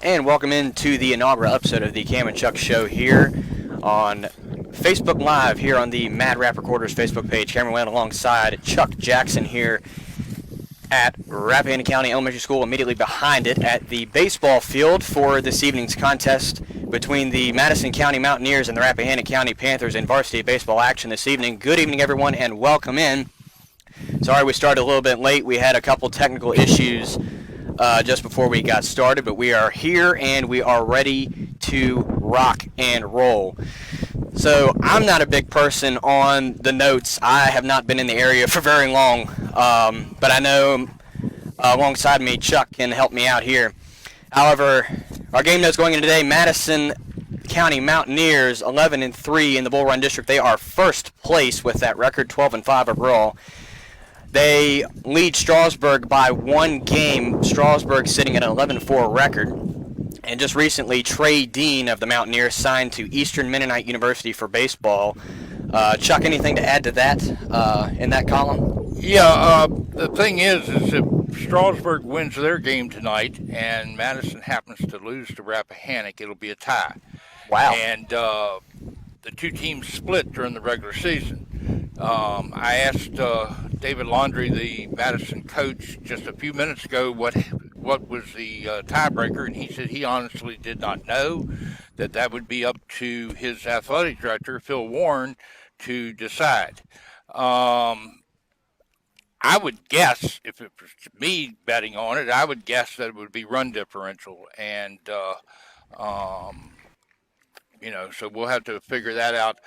And welcome into the inaugural episode of the Cam and Chuck Show here on Facebook Live here on the Mad Rapp Recorders Facebook page. Cameron Wayne alongside Chuck Jackson here at Rappahannock County Elementary School, immediately behind it at the baseball field for this evening's contest between the Madison County Mountaineers and the Rappahannock County Panthers in varsity baseball action this evening. Good evening, everyone, and welcome in. Sorry we started a little bit late. We had a couple technical issues just before we got started, but we are here and we are ready to rock and roll. So I'm not a big person on the notes. I have not been in the area for very long, but I know alongside me Chuck can help me out here. However, our game notes going into today: Madison County Mountaineers 11-3 in the Bull Run District. They are first place with that record, 12-5 overall. They lead Strasburg by one game. Strasburg sitting at an 11-4 record. And just recently, Trey Dean of the Mountaineers signed to Eastern Mennonite University for baseball. Chuck, anything to add to that in that column? Yeah, the thing is if Strasburg wins their game tonight and Madison happens to lose to Rappahannock, it'll be a tie. Wow. And the two teams split during the regular season. I asked David Laundrie, the Madison coach, just a few minutes ago what was the tiebreaker, and he said he honestly did not know, that would be up to his athletic director, Phil Warren, to decide. I would guess, if it was me betting on it, I would guess that it would be run differential, and so we'll have to figure that out.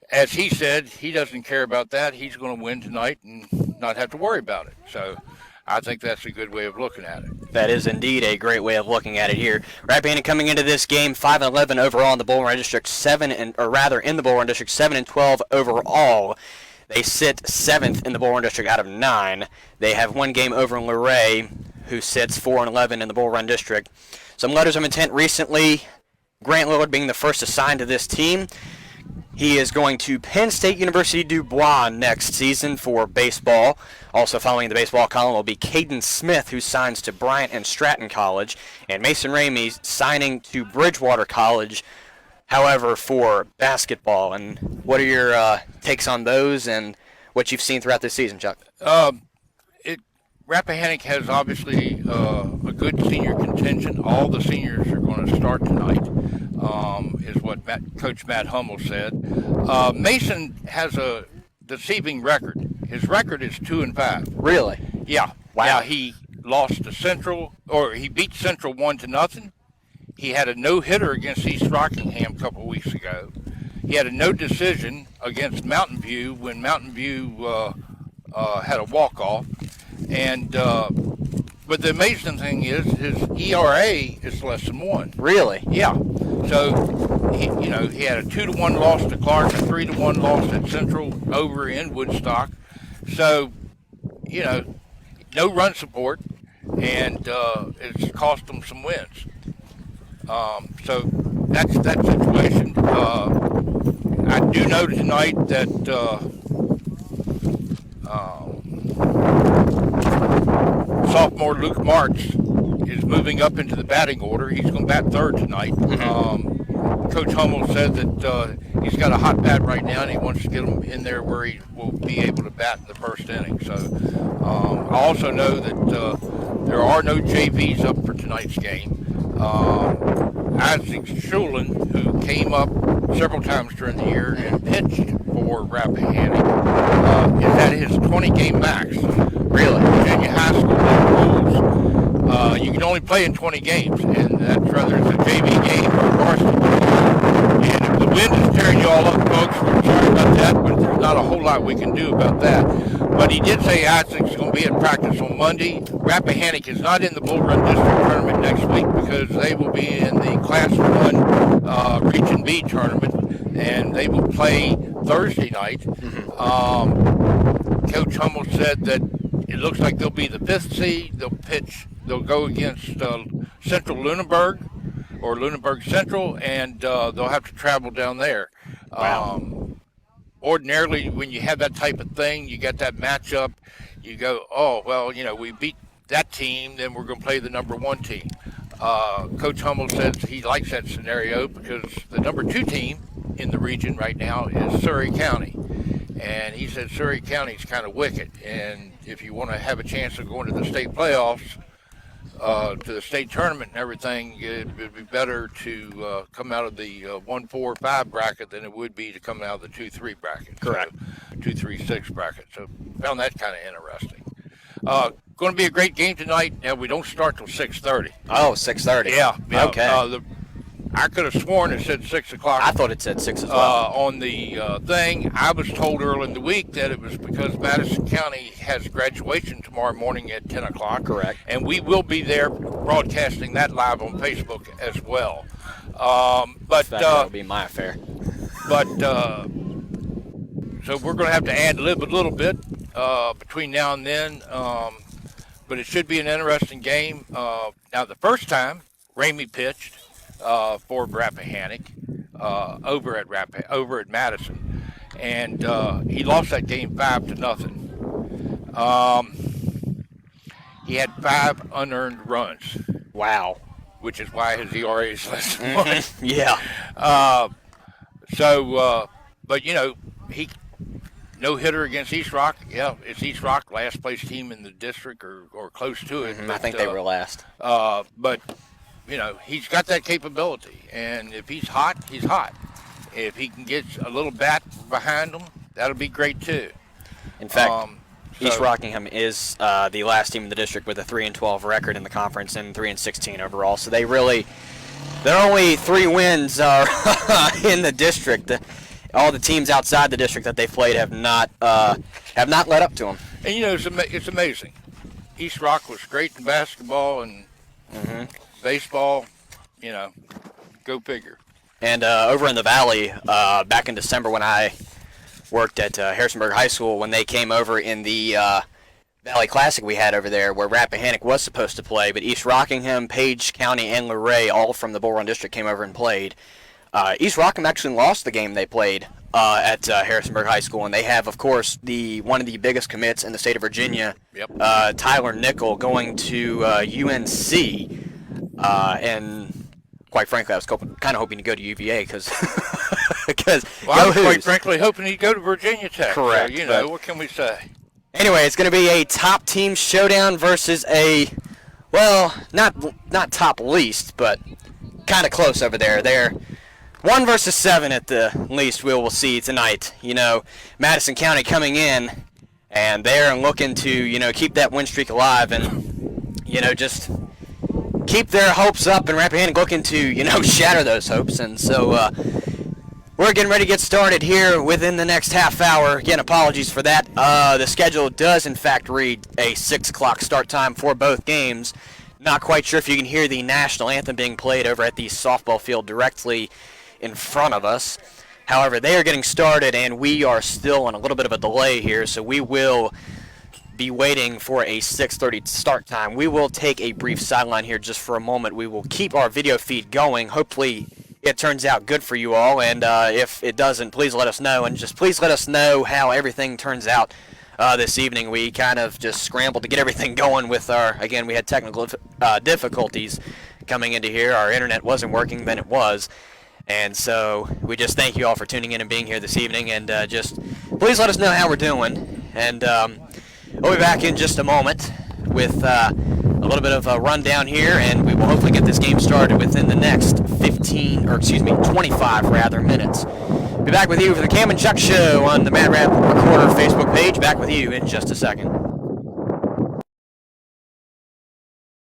As he said, he doesn't care about that. He's going to win tonight and not have to worry about it. So I think that's a good way of looking at it. That is indeed a great way of looking at it here. Rappahannock coming into this game 5-11 overall in the Bull Run District, in the Bull Run District 7-12 overall. They sit 7th in the Bull Run District out of 9. They have one game over in Luray, who sits 4-11 in the Bull Run District. Some letters of intent recently. Grant Lillard being the first assigned to this team. He is going to Penn State University Dubois next season for baseball. Also following the baseball column will be Caden Smith, who signs to Bryant and Stratton College, and Mason Ramey signing to Bridgewater College, however, for basketball. And what are your takes on those and what you've seen throughout this season, Chuck? Rappahannock has obviously a good senior contingent. All the seniors are going to start tonight, is what Coach Matt Hummel said. Mason has a deceiving record. His record is 2-5. Really? Yeah. Wow. Now, he lost to Central, or he beat Central 1-0. He had a no-hitter against East Rockingham a couple of weeks ago. He had a no decision against Mountain View when Mountain View had a walk-off. And but the amazing thing is his ERA is less than 1. Really? Yeah. So he had a 2-1 loss to Clark, a 3-1 loss at Central over in Woodstock. So no run support, and it's cost them some wins. So that's that situation. I do know tonight that. Sophomore Luke March is moving up into the batting order. He's going to bat third tonight. Coach Hummel said that he's got a hot bat right now, and he wants to get him in there where he will be able to bat in the first inning. So I also know that there are no JVs up for tonight's game. Isaac Schulin, who came up several times during the year and pitched for Rappahannock, is at his 20-game max. Really? Virginia high school rules. You can only play in 20 games, and that's whether it's a JV game or a varsity game. And if the wind is tearing you all up, folks, we're sorry about that, but there's not a whole lot we can do about that. But he did say Isaac's going to be at practice on Monday. Rappahannock is not in the Bull Run District tournament next week because they will be in the Class 1 Region B tournament, and they will play Thursday night. Coach Hummel said that it looks like they'll be the 5th seed. They'll go against Central Lunenburg or Lunenburg Central, and they'll have to travel down there. Wow. Ordinarily, when you have that type of thing, you get that matchup, you go, oh, well, we beat that team, then we're going to play the number 1 team. Coach Hummel says he likes that scenario because the number 2 team in the region right now is Surrey County. And he said Surrey County's kind of wicked. And if you want to have a chance of going to the state playoffs, to the state tournament and everything, it would be better to come out of the 1-4-5 bracket than it would be to come out of the 2-3 bracket. Correct. So, 2-3-6 bracket. So found that kind of interesting. Going to be a great game tonight. Now we don't start till 6:30. Oh, 6:30. Yeah. Okay. I could have sworn it said 6 o'clock. I thought it said 6 as well. On the thing, I was told early in the week that it was because Madison County has graduation tomorrow morning at 10 o'clock. Correct. And we will be there broadcasting that live on Facebook as well. That'll be my affair. But so we're going to have to ad-lib a little bit between now and then. But it should be an interesting game. Now, the first time, Ramey pitched for Rappahannock over at Madison, and he lost that game 5-0. He had 5 unearned runs. Wow. Which is why his ERA is less than 1. Yeah. But he no hitter against East Rock. Yeah, it's East Rock, last place team in the district or close to it. I think they were last. But he's got that capability, and if he's hot, he's hot. If he can get a little bat behind him, that'll be great too. In fact, East Rockingham is the last team in the district with a 3-12 record in the conference and 3-16 overall. So their only 3 wins are in the district. All the teams outside the district that they've played have not led up to them. And it's amazing. East Rock was great in basketball and baseball. Go figure. And over in the Valley, back in December when I worked at Harrisonburg High School, when they came over in the Valley Classic we had over there, where Rappahannock was supposed to play, but East Rockingham, Page County, and Luray, all from the Bull Run District, came over and played. East Rockingham actually lost the game they played at Harrisonburg High School, and they have, of course, one of the biggest commits in the state of Virginia, Tyler Nickel, going to UNC, and quite frankly, I was kind of hoping to go to UVA because I was quite frankly hoping he'd go to Virginia Tech. Correct. So, what can we say? Anyway, it's going to be a top team showdown versus not top least, but kind of close over there. They're 1 versus 7 at the least. We will see tonight. Madison County coming in, and they're looking to keep that win streak alive, and just keep their hopes up, and Rappahannock looking to shatter those hopes. And so we're getting ready to get started here within the next half hour. Again, apologies for that. The schedule does in fact read a 6 o'clock start time for both games. Not quite sure if you can hear the national anthem being played over at the softball field directly in front of us. However, they are getting started, and we are still on a little bit of a delay here, so we will be waiting for a 6:30 start time. We will take a brief sideline here just for a moment. We will keep our video feed going. Hopefully it turns out good for you all, and if it doesn't, please let us know, and just please let us know how everything turns out this evening. We kind of just scrambled to get everything going with we had technical difficulties coming into here. Our internet wasn't working, then it was. And so we just thank you all for tuning in and being here this evening, and just please let us know how we're doing. And we'll be back in just a moment with a little bit of a rundown here, and we will hopefully get this game started within the next 25 minutes. Be back with you for the Cam and Chuck Show on the Mad Rapp Recorder Facebook page. Back with you in just a second. Good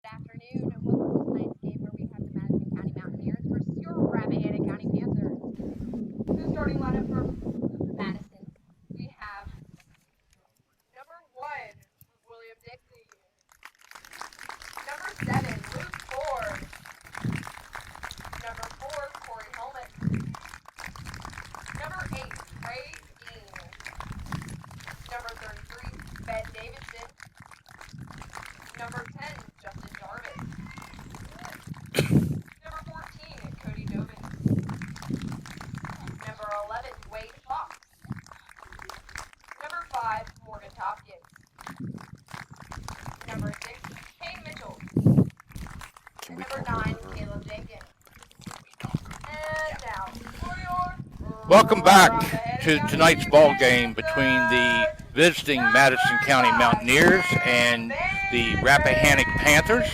afternoon, and welcome to tonight's game where we have the Madison County Mountaineers versus your Rappahannock County Panthers. The starting lineup for Madison, we have number 1, William Dixie. Number 7, Luke Ford. Number 4, Corey Helmet. Number 8, Ray Dean. Number 33, Ben Davidson. Number 10, Justin Jarvis. Number 14, Cody Dobin. Number 11, Welcome back to tonight's ball game between the visiting Madison County Mountaineers and the Rappahannock Panthers.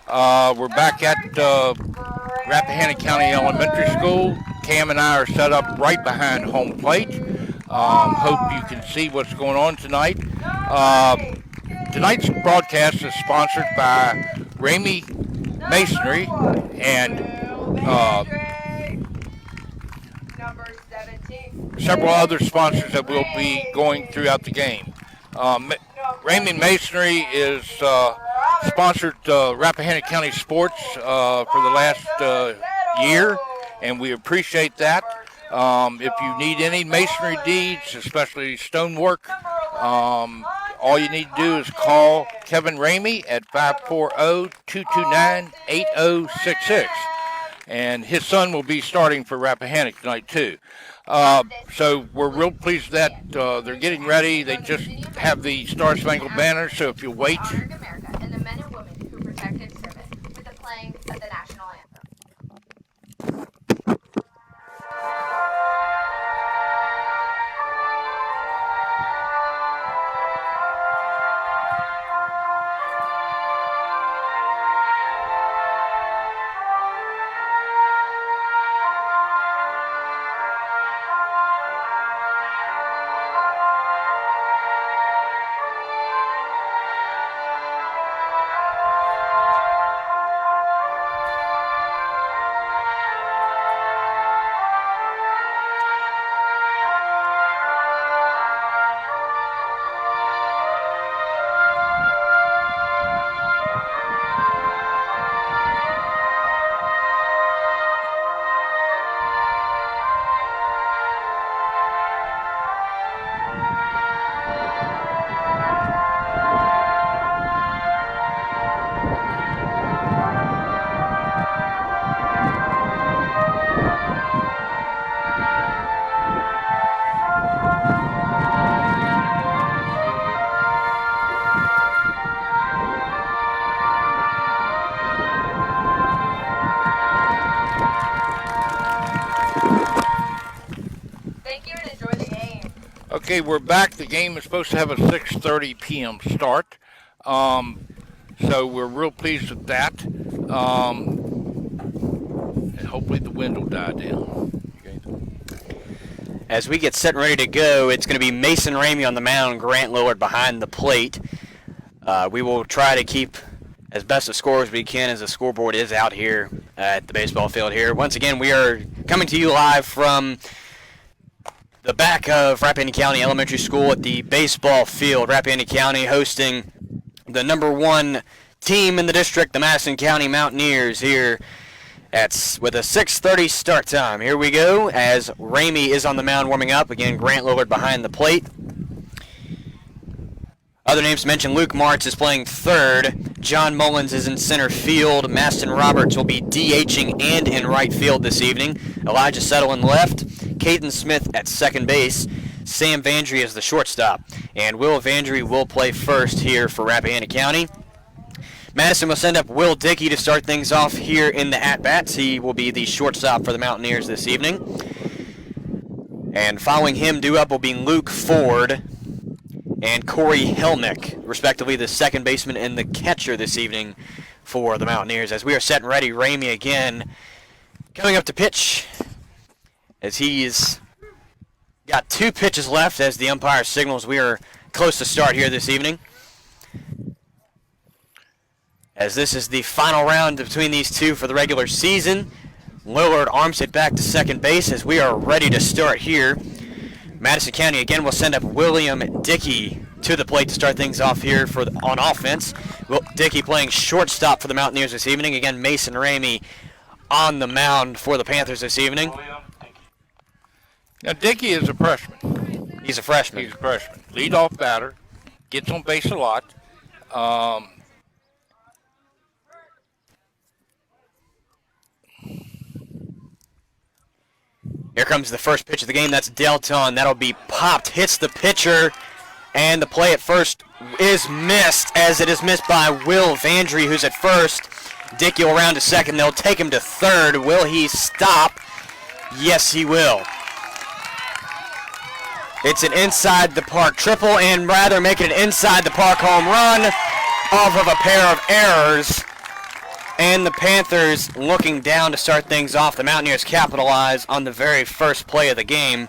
We're back at Rappahannock County Elementary School. Cam and I are set up right behind home plate. Hope you can see what's going on tonight. Tonight's broadcast is sponsored by Ramey Masonry and several other sponsors that will be going throughout the game. Ramey Masonry is sponsored Rappahannock County sports for the last year, and we appreciate that. If you need any masonry deeds, especially stonework, all you need to do is call Kevin Ramey at 540-229-8066. And his son will be starting for Rappahannock tonight, too. So we're real pleased that they're getting ready. They just have the Star Spangled Banner, so if you wait. Honored America and the men and women who protected service with the playing of the national anthem. Okay, we're back. The game is supposed to have a 6:30 p.m. start, so we're real pleased with that. And hopefully the wind will die down. Okay. As we get set and ready to go, it's going to be Mason Ramey on the mound, Grant Lillard behind the plate. We will try to keep as best a score as we can as the scoreboard is out here at the baseball field here. Once again, we are coming to you live from the back of Rappahannock County Elementary School at the baseball field. Rappahannock County hosting the #1 team in the district, the Madison County Mountaineers, here with a 6:30 start time. Here we go as Ramey is on the mound warming up. Again, Grant Lillard behind the plate. Other names to mention: Luke Martz is playing third. John Mullins is in center field. Maston Roberts will be DHing and in right field this evening. Elijah Settle in left. Caden Smith at second base. Sam Vandry is the shortstop. And Will Vandry will play first here for Rappahannock County. Madison will send up Will Dickey to start things off here in the at-bats. He will be the shortstop for the Mountaineers this evening. And following him, due up will be Luke Ford and Corey Helmick, respectively the second baseman and the catcher this evening for the Mountaineers. As we are set and ready, Ramey again coming up to pitch as he's got 2 pitches left as the umpire signals we are close to start here this evening. As this is the final round between these two for the regular season. Lillard arms it back to second base as we are ready to start here. Madison County again will send up William Dickey to the plate to start things off here on offense. Dickey playing shortstop for the Mountaineers this evening. Again, Mason Ramey on the mound for the Panthers this evening. Now, Dickey is a freshman. He's a freshman. He's a freshman. Leadoff batter. Gets on base a lot. Here comes the first pitch of the game. That's dealt on. That'll be popped. Hits the pitcher. And the play at first is missed, as it is missed by Will Vandry, who's at first. Dickey will round to second. They'll take him to third. Will he stop? Yes, he will. It's an inside the park triple, and rather make it an inside the park home run off of a pair of errors. And the Panthers looking down to start things off. The Mountaineers capitalize on the very first play of the game.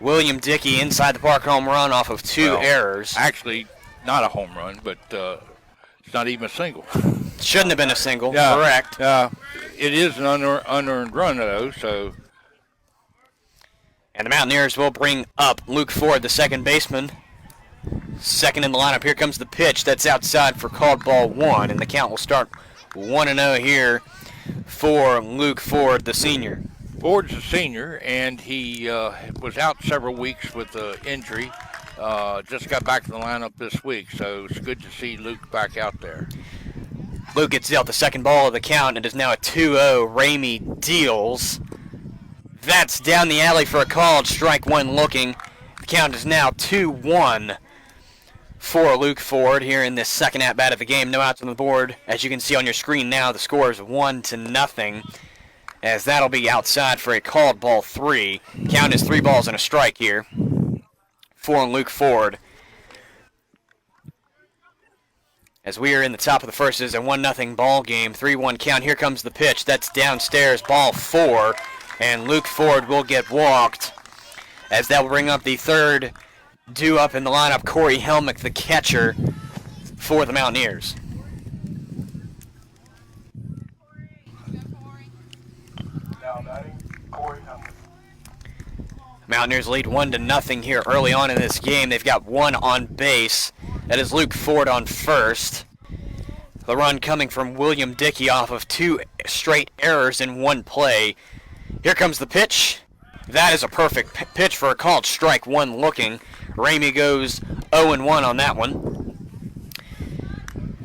William Dickey inside the park home run off of two errors. Actually, not a home run, but it's not even a single. Shouldn't have been a single, correct. It is an unearned run, though, so. And the Mountaineers will bring up Luke Ford, the second baseman. Second in the lineup. Here comes the pitch. That's outside for called ball one, and the count will start 1-0 here for Luke Ford, the senior. Ford's a senior, and he was out several weeks with an injury. Just got back to the lineup this week, so it's good to see Luke back out there. Luke gets dealt the second ball of the count. It is now a 2-0. Ramey deals. That's down the alley for a called strike one looking. The count is now 2-1 for Luke Ford here in this second at-bat of the game. No outs on the board. As you can see on your screen now, the score is 1-0, as that'll be outside for a called ball three. Count is 3 balls and a strike here for Luke Ford. As we are in the top of the first, it is a 1-0 ball game. 3-1 count. Here comes the pitch. That's downstairs, ball 4. And Luke Ford will get walked, as that will bring up the third due up in the lineup, Corey Helmick, the catcher for the Mountaineers. Mountaineers lead 1-0 here early on in this game. They've got one on base. That is Luke Ford on first. The run coming from William Dickey off of 2 straight errors in one play. Here comes the pitch. That is a perfect pitch for a called strike one looking. Ramey goes 0-1 on that one.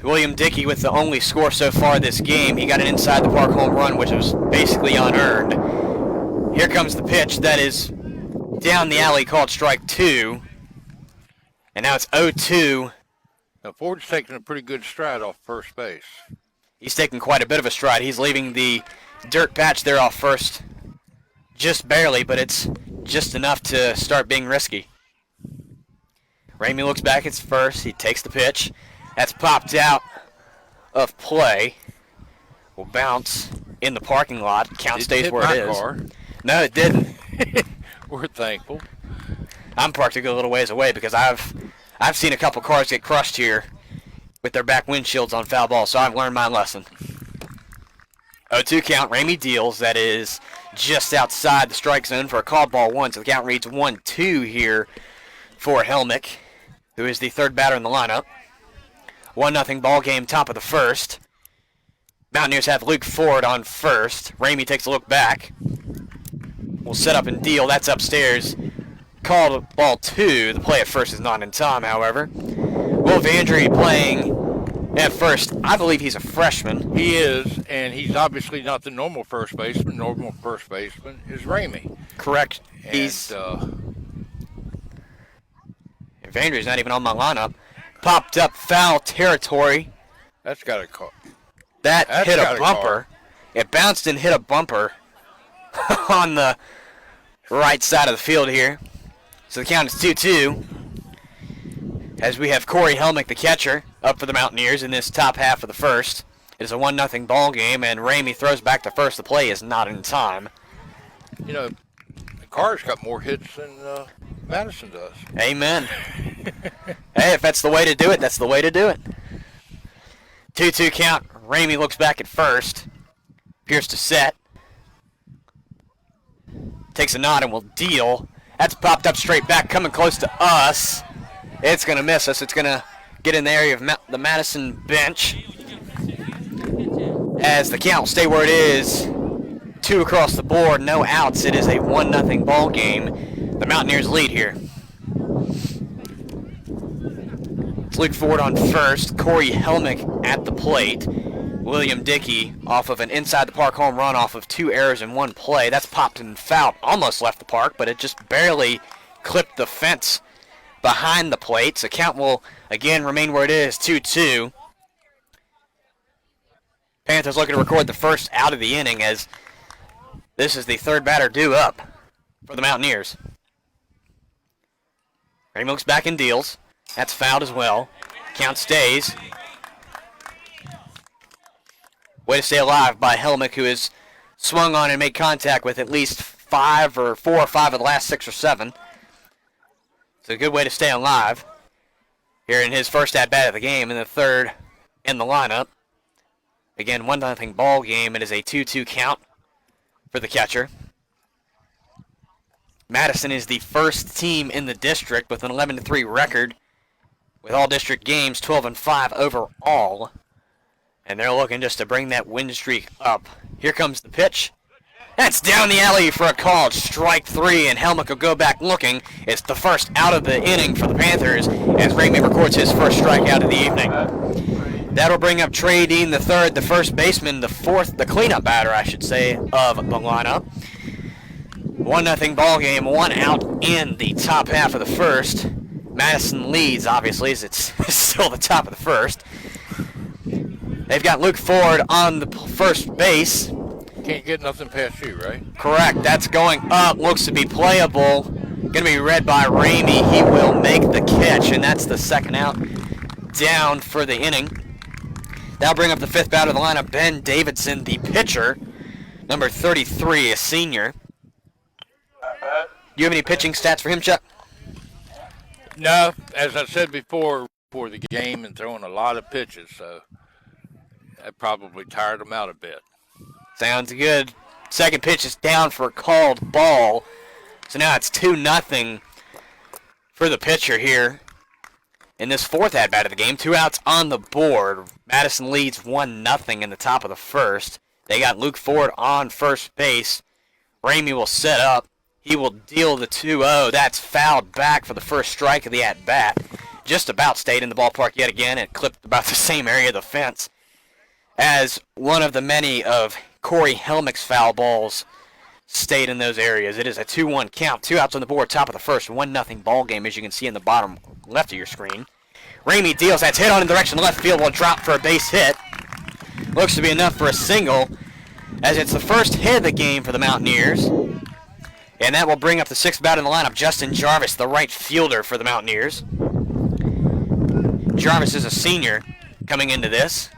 William Dickey with the only score so far this game. He got an inside the park home run, which was basically unearned. Here comes the pitch. That is down the alley, called strike 2. And now it's 0-2. Now Ford's taking a pretty good stride off first base. He's taking quite a bit of a stride. He's leaving the dirt patch there off first. Just barely, but it's just enough to start being risky. Ramey looks back at first. He takes the pitch. That's popped out of play. Will bounce in the parking lot. Count stays where it is. Car. No, it didn't. We're thankful. I'm parked a little ways away because I've seen a couple cars get crushed here with their back windshields on foul ball, so I've learned my lesson. 0-2 count. Ramey deals. That is just outside the strike zone for a called ball one. So the count reads 1-2 here for Helmick, who is the third batter in the lineup. 1-0 ball game, top of the first. Mountaineers have Luke Ford on first. Ramey takes a look back. Will set up and deal. That's upstairs. Called ball 2. The play at first is not in time, however. Will Vandry playing at first. I believe he's a freshman. He is, and he's obviously not the normal first baseman. Normal first baseman is Ramey. Correct. And, he's Vandry's not even on my lineup. Popped up foul territory. That's got a car. That hit a bumper. It bounced and hit a bumper on the right side of the field here. So the count is 2-2. As we have Corey Helmick, the catcher, up for the Mountaineers in this top half of the first. It is a 1-0 ball game, and Ramey throws back to first. The play is not in time. You know, the car's got more hits than Madison does. Amen. Hey, if that's the way to do it, that's the way to do it. 2-2 count. Ramey looks back at first. Appears to set. Takes a nod and will deal. That's popped up straight back, coming close to us. It's going to miss us. It's going to get in the area of the Madison bench. As the count will stay where it is. 2 across the board, no outs. It is a 1-0 ball game. The Mountaineers lead here. It's Luke Ford on first. Corey Helmick at the plate. William Dickey off of an inside the park home run off of 2 errors in one play. That's popped and fouled. Almost left the park, but it just barely clipped the fence behind the plate. So count will again remain where it is, 2-2. Panthers looking to record the first out of the inning, as this is the third batter due up for the Mountaineers. Ramey looks back and deals. That's fouled as well. Count stays. Way to stay alive by Helmick, who has swung on and made contact with at least 4 or 5 of the last 6 or 7. It's a good way to stay alive here in his first at-bat of the game, and the third in the lineup. Again, 1-0 ball game. It is a 2-2 count for the catcher. Madison is the first team in the district with an 11-3 record, with all district games 12-5 overall. And they're looking just to bring that win streak up. Here comes the pitch. That's down the alley for a called strike 3, and Helmick will go back looking. It's the first out of the inning for the Panthers as Ramey records his first strikeout of the evening. That'll bring up Trey Dean III, the first baseman, the cleanup batter, I should say, of the lineup. 1-0 ball game, 1 out in the top half of the first. Madison leads, obviously, as it's still the top of the first. They've got Luke Ford on the first base. Can't get nothing past you, right? Correct. That's going up. Looks to be playable. Going to be read by Ramey. He will make the catch, and that's the second out down for the inning. That'll bring up the 5th batter of the lineup, Ben Davidson, the pitcher, number 33, a senior. Do you have any pitching stats for him, Chuck? No, as I said before the game, and throwing a lot of pitches, so that probably tired him out a bit. Sounds good. Second pitch is down for a called ball. So now it's 2-0 for the pitcher here. In this 4th at-bat of the game, 2 outs on the board. Madison leads 1-0 in the top of the first. They got Luke Ford on first base. Ramey will set up. He will deal the 2-0. That's fouled back for the first strike of the at-bat. Just about stayed in the ballpark yet again. It clipped about the same area of the fence as one of the many of Corey Helmick's foul balls stayed in those areas. It is a 2-1 count. 2 outs on the board, top of the first. 1-0 ball game, as you can see in the bottom left of your screen. Ramey deals. That's hit on in the direction of left field. Will drop for a base hit. Looks to be enough for a single, as it's the first hit of the game for the Mountaineers. And that will bring up the 6th batter in the lineup, Justin Jarvis, the right fielder for the Mountaineers. Jarvis is a senior coming into this.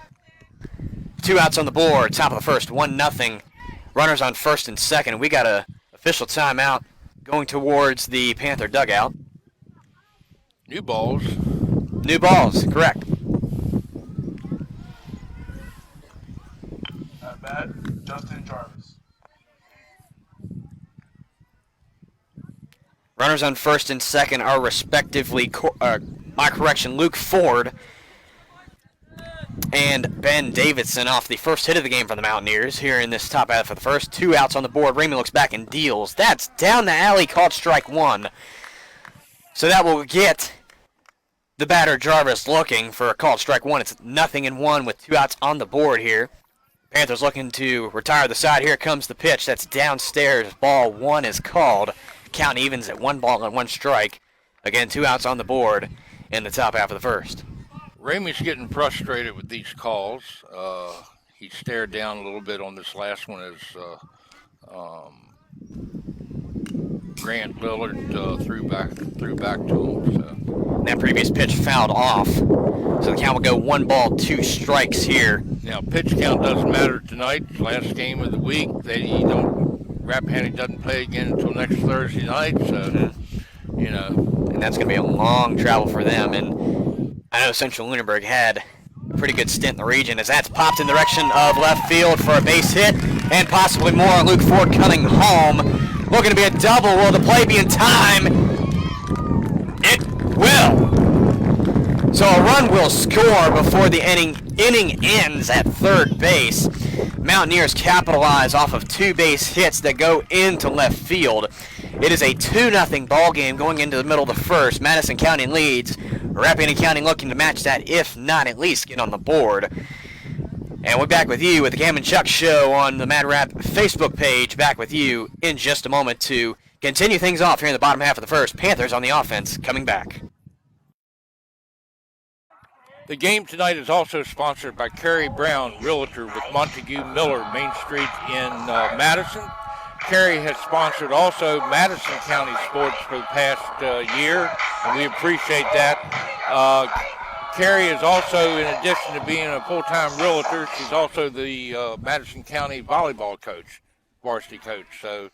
2 outs on the board, top of the first, 1-0. Runners on first and second. We got a official timeout going towards the Panther dugout. New balls. New balls, correct. At bat, Justin Jarvis. Runners on first and second are respectively, Luke Ford and Ben Davidson off the first hit of the game for the Mountaineers here in this top half of the first. 2 outs on the board. Ramey looks back and deals. That's down the alley, called strike 1. So that will get the batter Jarvis looking for a called strike 1. It's 0-1 with 2 outs on the board here. Panthers looking to retire the side. Here comes the pitch. That's downstairs. Ball 1 is called. Count evens at 1 ball and 1 strike. Again, 2 outs on the board in the top half of the first. Ramey's getting frustrated with these calls. He stared down a little bit on this last one as Grant Lillard threw back to him. So. That previous pitch fouled off. So the count will go 1 ball, 2 strikes here. Now, pitch count doesn't matter tonight. Last game of the week. Rappahannock doesn't play again until next Thursday night. So, And that's going to be a long travel for them. And I know Central Lunenburg had a pretty good stint in the region, as that's popped in the direction of left field for a base hit and possibly more. Luke Ford coming home. Looking to be a double. Will the play be in time? It will. So a run will score before the inning ends at third base. Mountaineers capitalize off of 2 base hits that go into left field. It is a 2-0 ball game going into the middle of the first. Madison County leads. Rappahannock County looking to match that, if not at least get on the board. And we're back with you with the Cam and Chuck Show on the Mad Rap Facebook page. Back with you in just a moment to continue things off here in the bottom half of the first. Panthers on the offense coming back. the game tonight is also sponsored by Kerry Brown, Realtor with Montague Miller, Main Street in Madison. Carey has sponsored also Madison County sports for the past year, and we appreciate that. Carey is also, in addition to being a full-time realtor, she's also the Madison County volleyball coach, varsity coach. So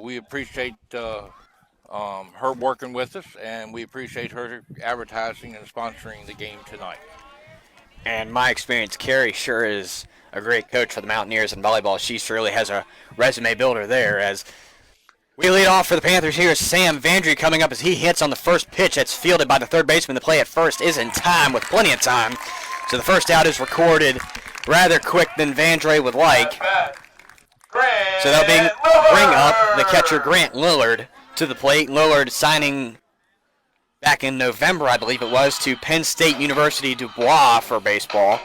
we appreciate her working with us, and we appreciate her advertising and sponsoring the game tonight. And my experience, Carey sure is a great coach for the Mountaineers in volleyball. She surely has a resume builder there. As we lead off for the Panthers here, Sam Vandry coming up as he hits on the first pitch. That's fielded by the third baseman. The play at first is in time with plenty of time. So the first out is recorded rather quick than Vandry would like. So they'll bring up the catcher Grant Lillard to the plate. Lillard signing back in November, I believe it was, to Penn State University Dubois for baseball.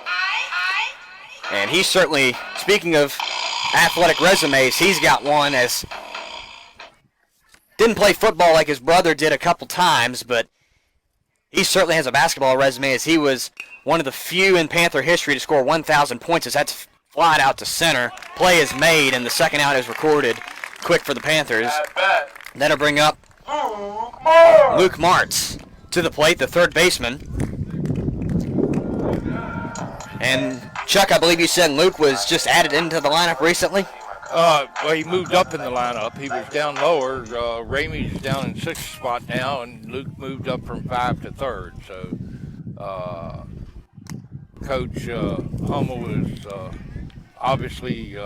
And he's certainly, speaking of athletic resumes, he's got one, as didn't play football like his brother did a couple times, but he certainly has a basketball resume, as he was one of the few in Panther history to score 1,000 points, as that's flied out to center. Play is made, and the second out is recorded quick for the Panthers. That'll bring up Luke Martz to the plate, the third baseman. And Chuck, I believe you said Luke was just added into the lineup recently? Well, he moved up in the lineup. He was down lower. Ramey's down in sixth spot now, and Luke moved up from 5 to 3rd. So Coach Hummel is obviously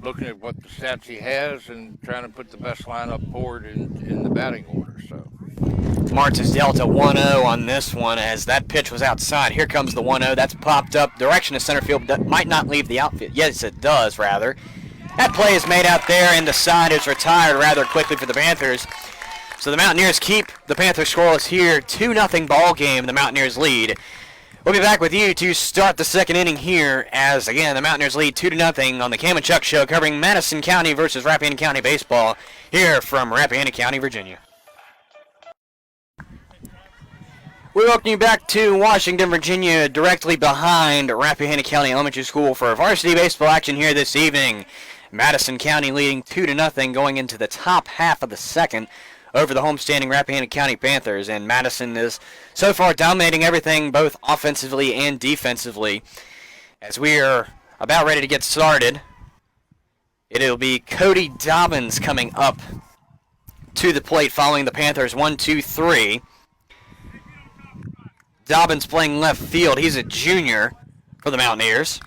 looking at what the stats he has and trying to put the best lineup forward in the batting order. So Martz is dealt a 1-0 on this one, as that pitch was outside. Here comes the 1-0. That's popped up. Direction of center field might not leave the outfield. Yes, it does, rather. That play is made out there, and the side is retired rather quickly for the Panthers. So the Mountaineers keep the Panthers scoreless here. 2-0 ball game, the Mountaineers lead. We'll be back with you to start the second inning here, as, again, the Mountaineers lead 2-0 on the Cam and Chuck Show, covering Madison County versus Rappahannock County baseball here from Rappahannock County, Virginia. We welcome you back to Washington, Virginia, directly behind Rappahannock County Elementary School for varsity baseball action here this evening. Madison County leading 2-0 going into the top half of the second over the homestanding Rappahannock County Panthers, and Madison is so far dominating everything both offensively and defensively. As we are about ready to get started, it'll be Cody Dobbins coming up to the plate following the Panthers 1-2-3. Dobbins playing left field. He's a junior for the Mountaineers.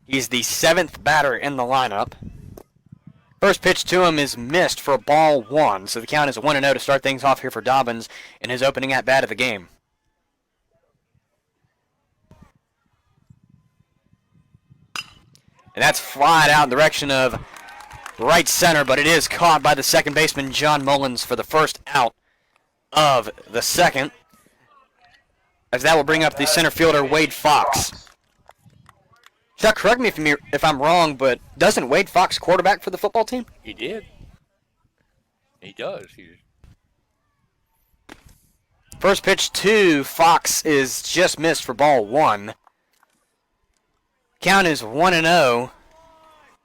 He's the 7th batter in the lineup. First pitch to him is missed for ball 1, so the count is 1-0 to start things off here for Dobbins in his opening at-bat of the game. And that's flied out in the direction of right center, but it is caught by the second baseman, John Mullins, for the first out of the second, as that will bring up the center fielder, Wade Fox. Chuck, correct me if I'm wrong, but doesn't Wade Fox quarterback for the football team? he did. He does. First pitch to Fox is just missed for ball 1. Count is 1-0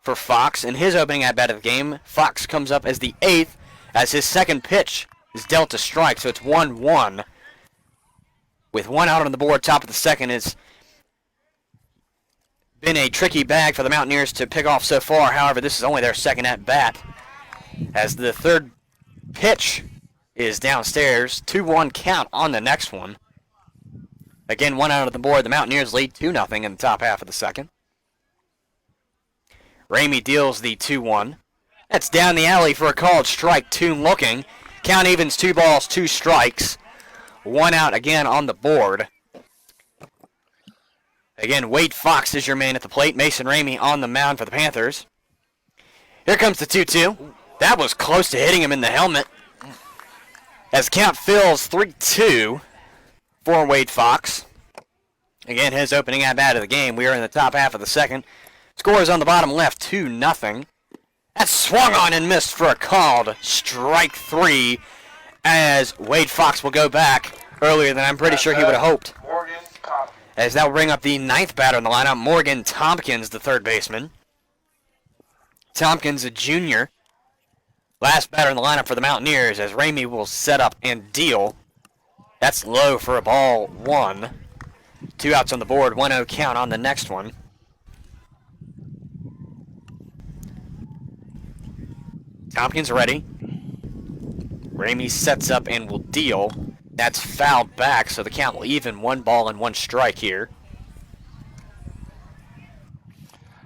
for Fox in his opening at-bat of the game. Fox comes up as the 8th, as his second pitch is dealt a strike, so it's 1-1. With one out on the board, top of the second, it's been a tricky bag for the Mountaineers to pick off so far. However, this is only their second at-bat, as the third pitch is downstairs. 2-1 count on the next one. Again, one out on the board. The Mountaineers lead 2-0 in the top half of the second. Ramey deals the 2-1. That's down the alley for a called strike. 2 looking. Count evens, 2 balls, 2 strikes. 1 out again on the board. Again, Wade Fox is your man at the plate. Mason Ramey on the mound for the Panthers. Here comes the 2-2. That was close to hitting him in the helmet. As count fills 3-2 for Wade Fox. Again, his opening at-bat of the game. We are in the top half of the second. Score is on the bottom left, 2-0. That's swung on and missed for a called strike 3, as Wade Fox will go back earlier than I'm pretty sure he would have hoped. As that will bring up the 9th batter in the lineup, Morgan Tompkins, the third baseman. Tompkins, a junior. Last batter in the lineup for the Mountaineers as Ramey will set up and deal. That's low for a ball 1. 2 outs on the board, 1-0 count on the next one. Tompkins ready. Ramey sets up and will deal. That's fouled back, so the count will even 1 ball and 1 strike here.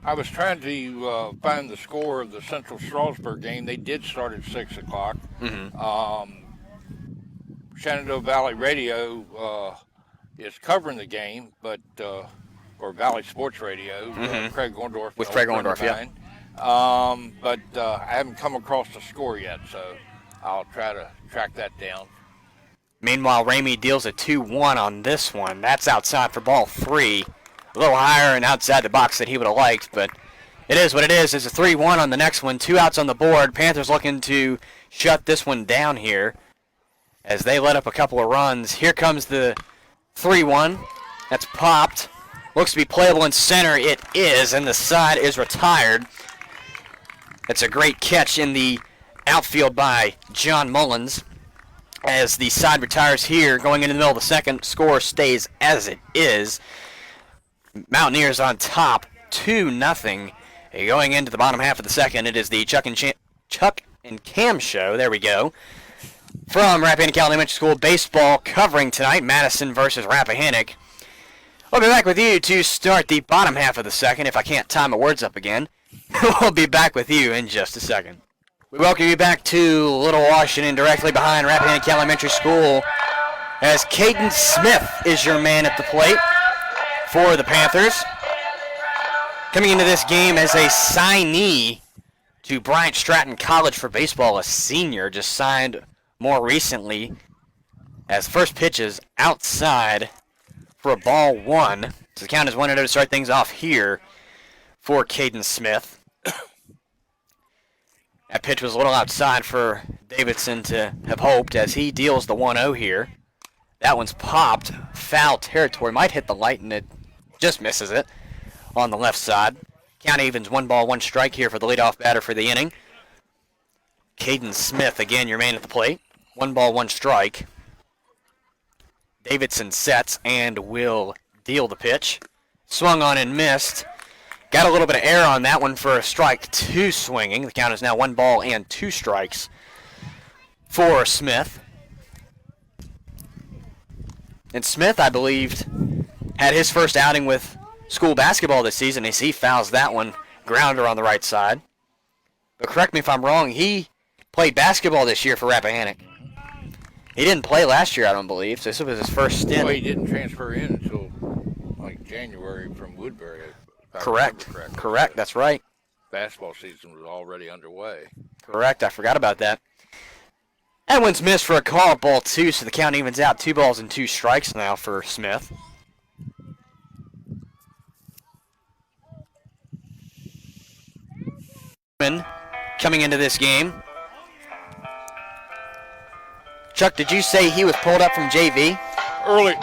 I was trying to find the score of the Central Strasburg game. They did start at 6 o'clock. Shenandoah Valley Radio is covering the game, but or Valley Sports Radio, Craig Orndorff. With Craig Orndorff, yeah. But I haven't come across the score yet, so I'll try to track that down. Meanwhile, Ramey deals a 2-1 on this one. That's outside for ball 3. A little higher and outside the box that he would have liked, but it is what it is. It's a 3-1 on the next one. 2 outs on the board. Panthers looking to shut this one down here as they let up a couple of runs. Here comes the 3-1. That's popped. Looks to be playable in center. It is, and the side is retired. That's a great catch in the outfield by John Mullins. As the side retires here, going into the middle of the second, score stays as it is. Mountaineers on top, 2-0. Going into the bottom half of the second, it is the Chuck and Cam show. There we go. From Rappahannock Elementary School baseball covering tonight, Madison versus Rappahannock. We'll be back with you to start the bottom half of the second. If I can't time my words up again, we'll be back with you in just a second. We welcome you back to Little Washington, directly behind Rappahannock Elementary School, as Caden Smith is your man at the plate for the Panthers. Coming into this game as a signee to Bryant Stratton College for baseball, a senior, just signed more recently, as first pitch is outside for a ball 1. So the count is 1-0 to start things off here for Caden Smith. That pitch was a little outside for Davidson to have hoped as he deals the 1-0 here. That one's popped. Foul territory. Might hit the light and it just misses it on the left side. Count evens 1 ball, 1 strike here for the leadoff batter for the inning. Caden Smith, again, your man at the plate. 1 ball, 1 strike. Davidson sets and will deal the pitch. Swung on and missed. Got a little bit of air on that one for a strike 2 swinging. The count is now 1 ball and 2 strikes for Smith. And Smith, I believed, had his first outing with school basketball this season as he fouls that one. Grounder on the right side. But correct me if I'm wrong, he played basketball this year for Rappahannock. He didn't play last year, I don't believe, so this was his first stint. Well, he didn't transfer in until like January from Woodbury. Correct, that's right. Basketball season was already underway. Correct, I forgot about that. That one's missed for a call at ball 2, so the count evens out 2 balls and 2 strikes now for Smith. Coming into this game. Chuck, did you say he was pulled up from JV?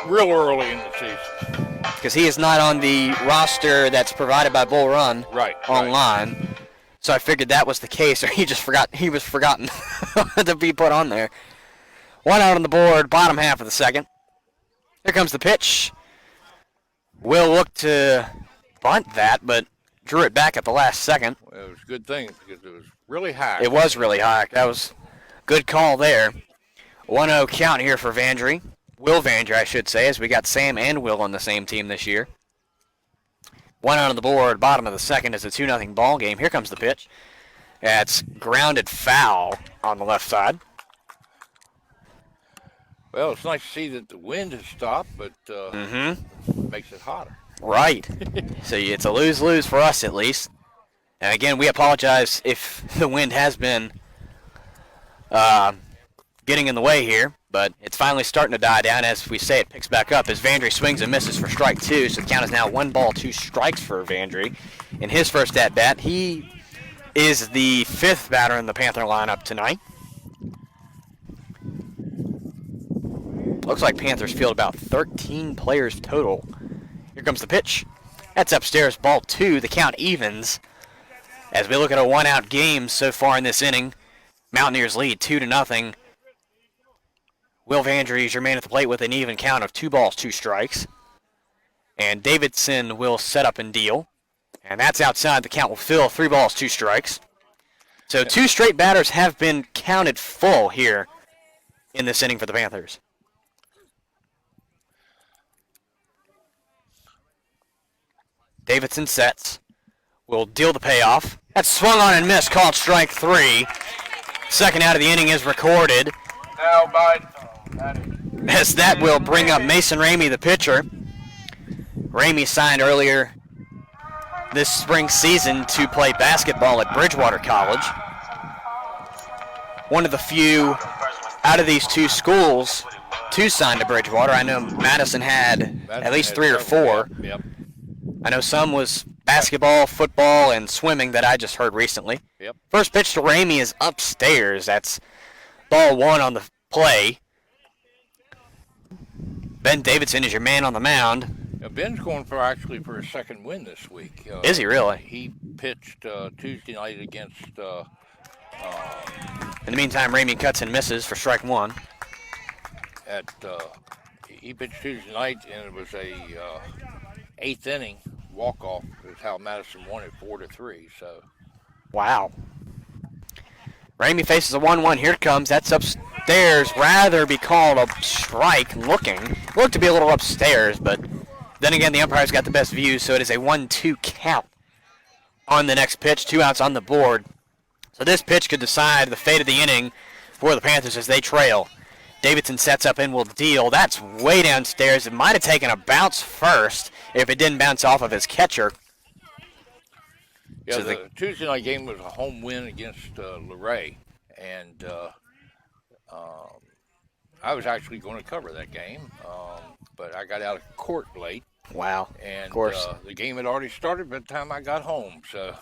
Real early in the season. Because he is not on the roster that's provided by Bull Run online. Right. So I figured that was the case, or he was forgotten to be put on there. 1 out on the board, bottom half of the second. Here comes the pitch. Will look to bunt that, but drew it back at the last second. Well, it was a good thing because it was really high. It was really high. That was a good call there. 1-0 count here for Vandry. Will Vandry, I should say, as we got Sam and Will on the same team this year. 1 out on the board, bottom of the second is a 2-0 ball game. Here comes the pitch. That's grounded foul on the left side. Well, it's nice to see that the wind has stopped, but makes it hotter. Right. So it's a lose-lose for us at least. And again, we apologize if the wind has been getting in the way here, but it's finally starting to die down. As we say, it picks back up as Vandry swings and misses for strike 2. So the count is now 1 ball, 2 strikes for Vandry. In his first at-bat, he is the 5th batter in the Panther lineup tonight. Looks like Panthers field about 13 players total. Here comes the pitch. That's upstairs, ball 2. The count evens As we look at a one-out game so far in this inning, Mountaineers lead 2-0. Will Vandry is your man at the plate with an even count of 2 balls, 2 strikes. And Davidson will set up and deal. And that's outside. The count will fill 3 balls, 2 strikes. So 2 straight batters have been counted full here in this inning for the Panthers. Davidson sets. Will deal the payoff. That's swung on and missed. Called strike 3. Second out of the inning is recorded. Now by As that will bring up Mason Ramey, the pitcher. Ramey signed earlier this spring season to play basketball at Bridgewater College. One of the few out of these 2 schools to sign to Bridgewater. I know Madison had at least 3 or 4. Yep. I know some was basketball, football, and swimming that I just heard recently. Yep. First pitch to Ramey is upstairs. That's ball 1 on the play. Ben Davidson is your man on the mound. Ben's going for a second win this week. Is he really? He pitched Tuesday night against. In the meantime, Ramey cuts and misses for strike 1. He pitched Tuesday night, and it was a 8th inning walk-off. Is how Madison won it 4-3. So. Wow. Ramey faces a 1-1. Here it comes. That's upstairs. Rather be called a strike looking. Looked to be a little upstairs, but then again, the umpire's got the best view, so it is a 1-2 count on the next pitch. 2 outs on the board. So this pitch could decide the fate of the inning for the Panthers as they trail. Davidson sets up and will deal. That's way downstairs. It might have taken a bounce first if it didn't bounce off of his catcher. Yeah, So the Tuesday night game was a home win against Luray, and I was actually going to cover that game, but I got out of court late. Wow, and of course. The game had already started by the time I got home. So,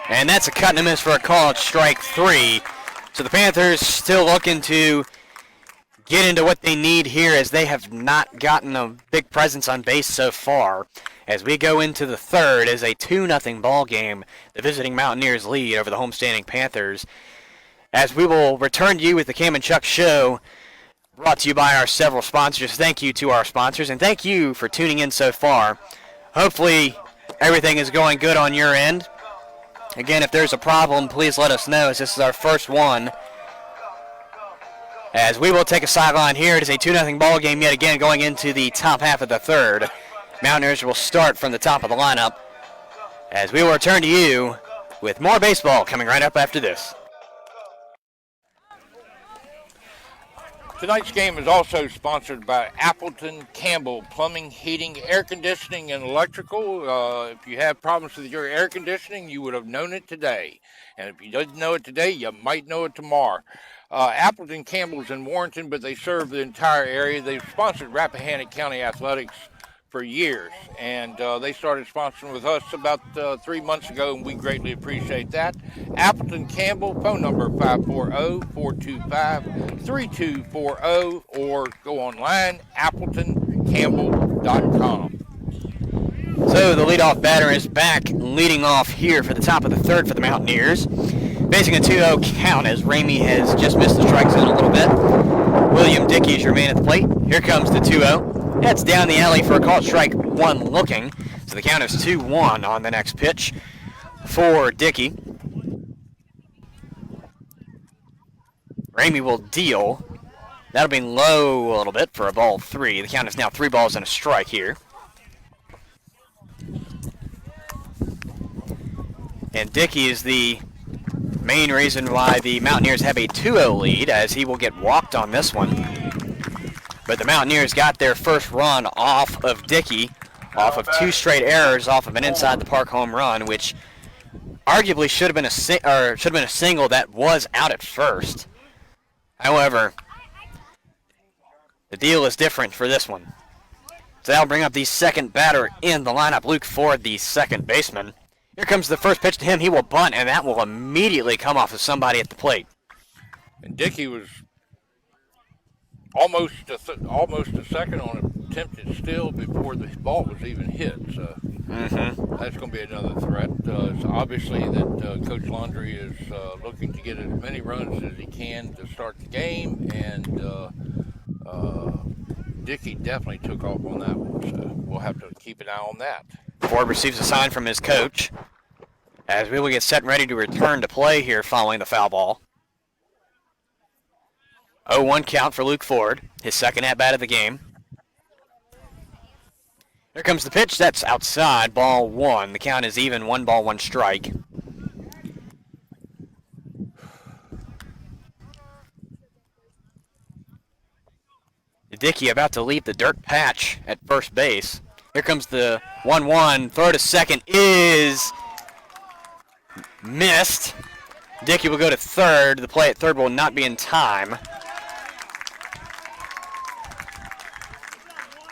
and that's a cut and a miss for a call at strike 3. So the Panthers still looking to get into what they need here, as they have not gotten a big presence on base so far. As we go into the third, is a 2-0 ball game. The visiting Mountaineers lead over the homestanding Panthers. As we will return to you with the Cam and Chuck Show, brought to you by our several sponsors. Thank you to our sponsors, and thank you for tuning in so far. Hopefully everything is going good on your end. Again, if there's a problem, please let us know, as this is our first one. As we will take a sideline here, it is a 2-0 ball game yet again going into the top half of the third. Mountaineers will start from the top of the lineup, as we will return to you with more baseball coming right up after this. tonight's game is also sponsored by Appleton Campbell Plumbing, Heating, Air Conditioning, and Electrical. If you have problems with your air conditioning, you would have known it today. And if you didn't know it today, you might know it tomorrow. Appleton Campbell's in Warrenton, but they serve the entire area. They've sponsored Rappahannock County Athletics for years, and they started sponsoring with us about 3 months ago, and we greatly appreciate that. Appleton Campbell, phone number 540-425-3240, or go online, appletoncampbell.com. So the leadoff batter is back, leading off here for the top of the third for the Mountaineers. Facing a 2-0 count, as Ramey has just missed the strike zone a little bit. William Dickey is your man at the plate. Here comes the 2-0. That's down the alley for a call, strike one looking. So the count is 2-1 on the next pitch for Dickey. Ramey will deal. That'll be low a little bit for a ball 3. The count is now 3 balls and a strike here. And Dickey is the main reason why the Mountaineers have a 2-0 lead, as he will get walked on this one. But the Mountaineers got their first run off of Dickey, off of 2 straight errors, off of an inside the park home run, which arguably should have been a single that was out at first. However, the deal is different for this one. So that'll bring up the second batter in the lineup, Luke Ford, the second baseman. Here comes the first pitch to him. He will bunt, and that will immediately come off of somebody at the plate. And Dickey was almost a second on an attempted steal before the ball was even hit. So That's going to be another threat. It's obviously that Coach Laundrie is looking to get as many runs as he can to start the game, and Dickey definitely took off on that one, so we'll have to keep an eye on that. Ford receives a sign from his coach as we will get set and ready to return to play here following the foul ball. 0-1 count for Luke Ford, his second at-bat of the game. Here comes the pitch. That's outside, ball one. The count is even, 1 ball, 1 strike. Dickey about to leave the dirt patch at first base. Here comes the 1-1. Throw to second is missed. Dickey will go to third. The play at third will not be in time.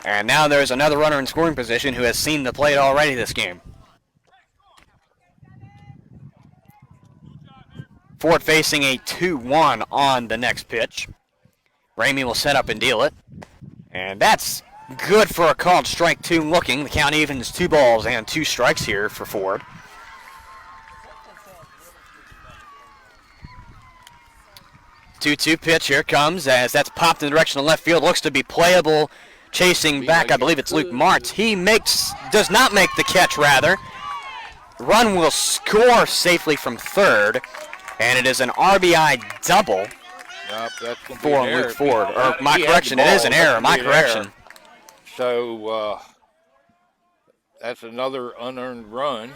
And now there's another runner in scoring position who has seen the plate already this game. Ford facing a 2-1 on the next pitch. Ramey will set up and deal it. And that's good for a called strike 2 looking. The count evens 2 balls and 2 strikes here for Ford. Two-two pitch here comes as that's popped in the direction of left field. Looks to be playable. Chasing back, I believe it's Luke Martz. He does not make the catch, rather. Run will score safely from third. And it is an RBI double. Nope, that's going to be for an error. Luke Ford. Or my correction, it is an error. My correction. So that's another unearned run.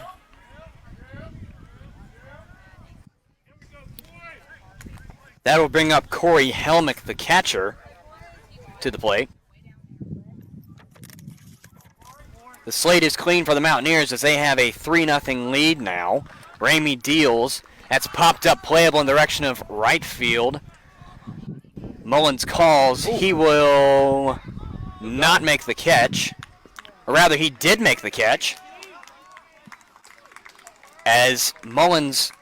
That will bring up Corey Helmick, the catcher, to the plate. The slate is clean for the Mountaineers as they have a 3-0 lead now. Ramey deals. That's popped up, playable in the direction of right field. Mullins calls. He will not make the catch. Or rather, he did make the catch. As Mullins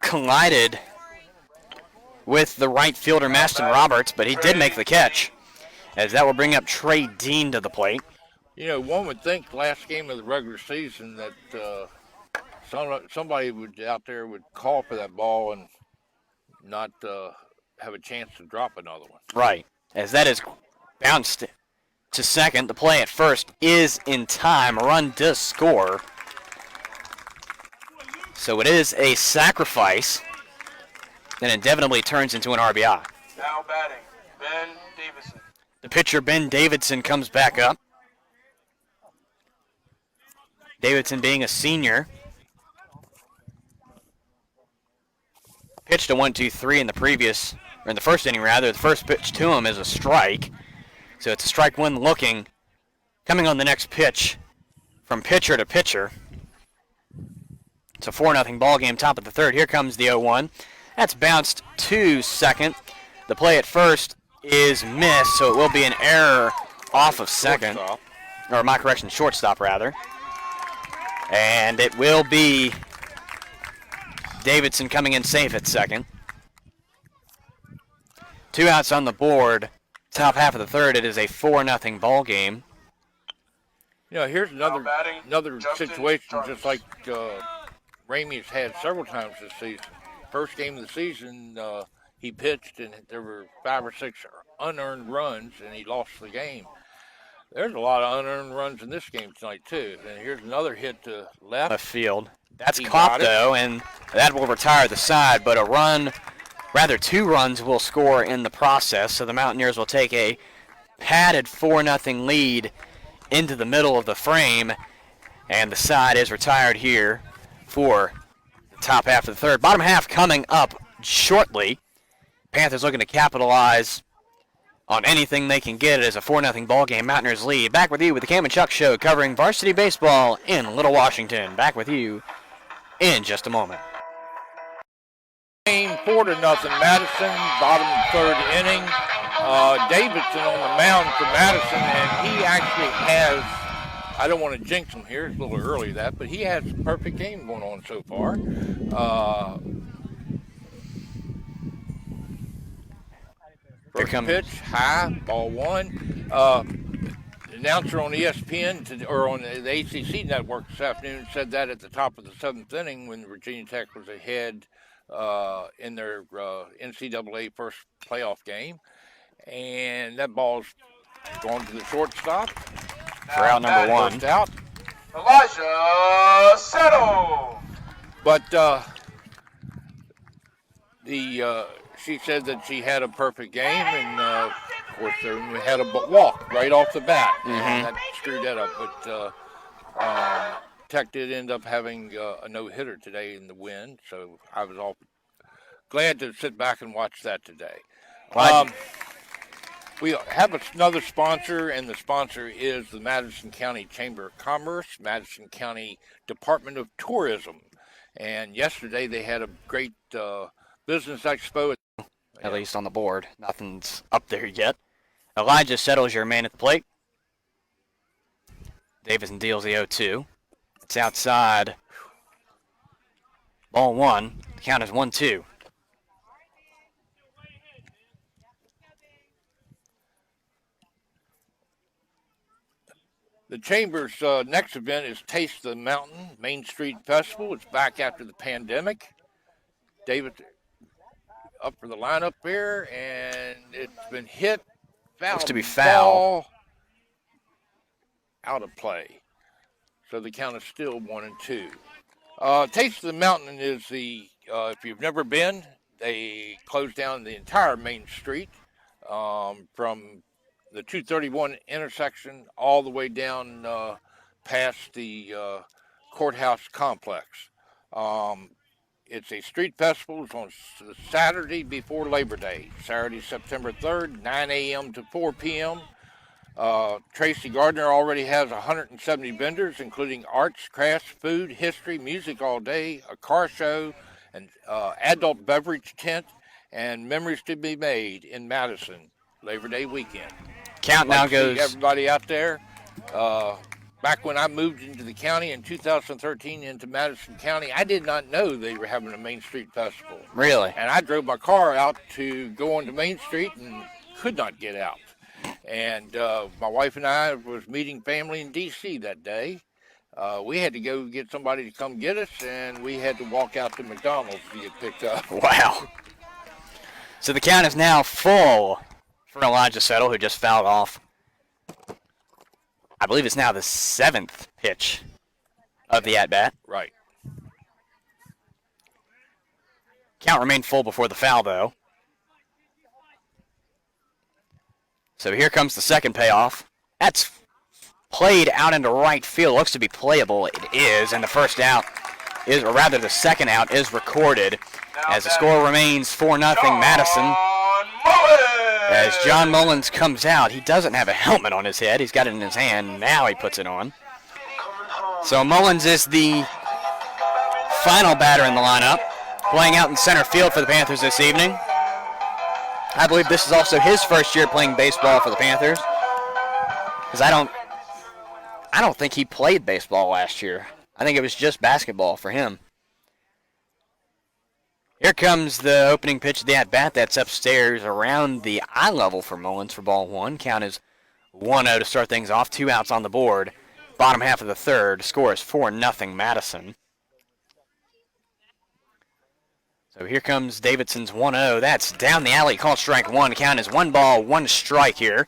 collided with the right fielder, Maston Roberts, but he did make the catch. As that will bring up Trey Dean to the plate. You know, one would think last game of the regular season that somebody out there would call for that ball and not have a chance to drop another one. Right. As that is bounced to second, the play at first is in time. A run does score. So it is a sacrifice. Then inevitably turns into an RBI. Now batting, Ben Davidson. The pitcher, Ben Davidson, comes back up. Davidson being a senior. Pitched a 1-2-3 in the first inning rather. The first pitch to him is a strike. So it's a strike one looking. Coming on the next pitch from pitcher to pitcher. It's a 4-0 ball game, top of the third. Here comes the 0-1. That's bounced to second. The play at first is missed, so it will be an error off of second. Shortstop. Or my correction, shortstop rather. And it will be Davidson coming in safe at second. 2 outs on the board. Top half of the third, it is a 4-0 ball game. You know, here's another Justin situation Jarvis. just like Ramey's had several times this season. First game of the season, he pitched and there were 5 or 6 unearned runs and he lost the game. There's a lot of unearned runs in this game tonight too. And here's another hit to left. Field. That's He caught got it. though, and that will retire the side, but rather 2 runs will score in the process, so the Mountaineers will take a padded 4-0 lead into the middle of the frame, and the side is retired here for the top half of the third. Bottom half coming up shortly. Panthers looking to capitalize on anything they can get. It is a 4-0 ball game. Mountaineers lead. Back with you with the Cam and Chuck Show covering varsity baseball in Little Washington. Back with you in just a moment. Game 4-0 Madison, bottom third inning. Davidson on the mound for Madison, and he actually has, I don't want to jinx him here, it's a little early that, but he has a perfect game going on so far. Here First comes pitch, high, ball one. announcer on ESPN or on the ACC network this afternoon said that at the top of the seventh inning when Virginia Tech was ahead in their NCAA first playoff game. And that ball's going to the shortstop. For out number one. First out. Elijah Settle. But she said that she had a perfect game, and of course they had a walk right off the bat, and that screwed that up. But Tech did end up having a no-hitter today in the win, so I was all glad to sit back and watch that today. We have another sponsor, and the sponsor is the Madison County Chamber of Commerce, Madison County Department of Tourism. And yesterday they had a great business expo. At least on the board. Nothing's up there yet. Elijah settles your man at the plate. Davidson deals the 0-2. It's outside. Ball one. The count is 1-2. The Chamber's next event is Taste the Mountain Main Street Festival. It's back after the pandemic. David up for the lineup here, and it's been hit. Looks to be foul. Out of play. So the count is still 1-2. Taste of the Mountain is if you've never been, they closed down the entire Main Street from the 231 intersection all the way down past the courthouse complex. It's a street festival. It's on Saturday before Labor Day, Saturday, September 3rd, 9 a.m. to 4 p.m. Tracy Gardner already has 170 vendors, including arts, crafts, food, history, music all day, a car show, an adult beverage tent, and memories to be made in Madison Labor Day weekend. Count now goes. Everybody out there. Back when I moved into the county in 2013 into Madison County, I did not know they were having a Main Street Festival. Really? And I drove my car out to go onto Main Street and could not get out. And my wife and I was meeting family in D.C. that day. We had to go get somebody to come get us, and we had to walk out to McDonald's to get picked up. Wow. So the count is now full for Elijah Settle, who just fouled off. I believe it's now the 7th pitch of the at-bat. Right. Count remained full before the foul, though. So here comes the second payoff. That's played out into right field. Looks to be playable. It is, and the first out is, or rather the second out is recorded as the score remains 4-0 Madison. As John Mullins comes out, he doesn't have a helmet on his head. He's got it in his hand. Now he puts it on. So Mullins is the final batter in the lineup, playing out in center field for the Panthers this evening. I believe this is also his first year playing baseball for the Panthers, because I don't think he played baseball last year. I think it was just basketball for him. Here comes the opening pitch of the at-bat. That's upstairs around the eye level for Mullins for ball one. Count is 1-0 to start things off. 2 outs on the board. Bottom half of the third. Score is 4-0 Madison. So here comes Davidson's 1-0. That's down the alley. Called strike one. Count is 1 ball, 1 strike here.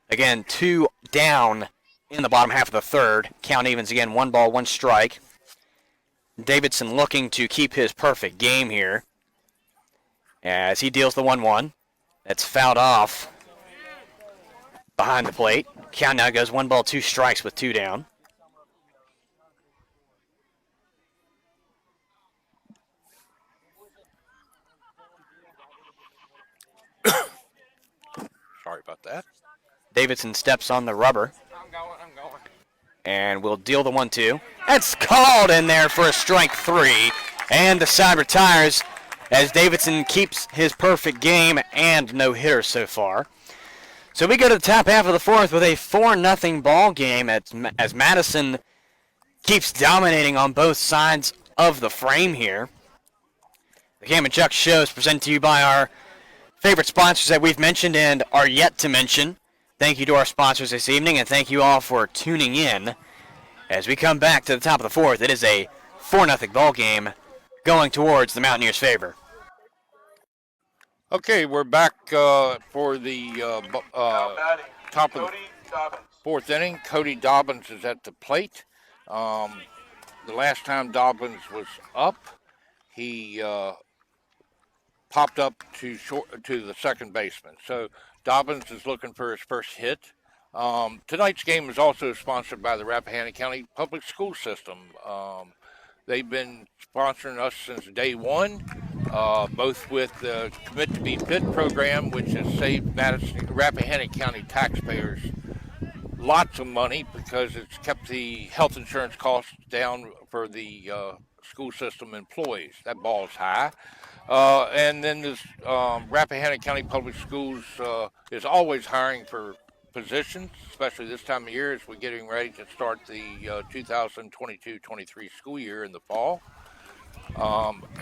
Again, 2 down in the bottom half of the third. Count evens again. 1 ball, 1 strike. Davidson looking to keep his perfect game here as he deals the 1-1. That's fouled off behind the plate. Count now goes 1 ball, 2 strikes with 2 down. Sorry about that. Davidson steps on the rubber. I'm going. And we'll deal the 1-2. That's called in there for a strike 3. And the side retires as Davidson keeps his perfect game and no hitter so far. So we go to the top half of the fourth with a 4-0 ball game as Madison keeps dominating on both sides of the frame here. The Cam and Chuck show is presented to you by our favorite sponsors that we've mentioned and are yet to mention. Thank you to our sponsors this evening, and thank you all for tuning in. As we come back to the top of the fourth, it is a 4-0 ball game going towards the Mountaineers' favor. Okay, we're back for the top of the fourth inning. Cody Dobbins is at the plate. The last time Dobbins was up, he popped up to the second baseman. So Dobbins is looking for his first hit. Tonight's game is also sponsored by the Rappahannock County Public School System. They've been sponsoring us since day one, both with the Commit to Be Fit program, which has saved Madison, Rappahannock County taxpayers lots of money because it's kept the health insurance costs down for the school system employees. That ball's high. And then this Rappahannock County Public Schools is always hiring for positions, especially this time of year as we're getting ready to start the 2022-23 school year in the fall.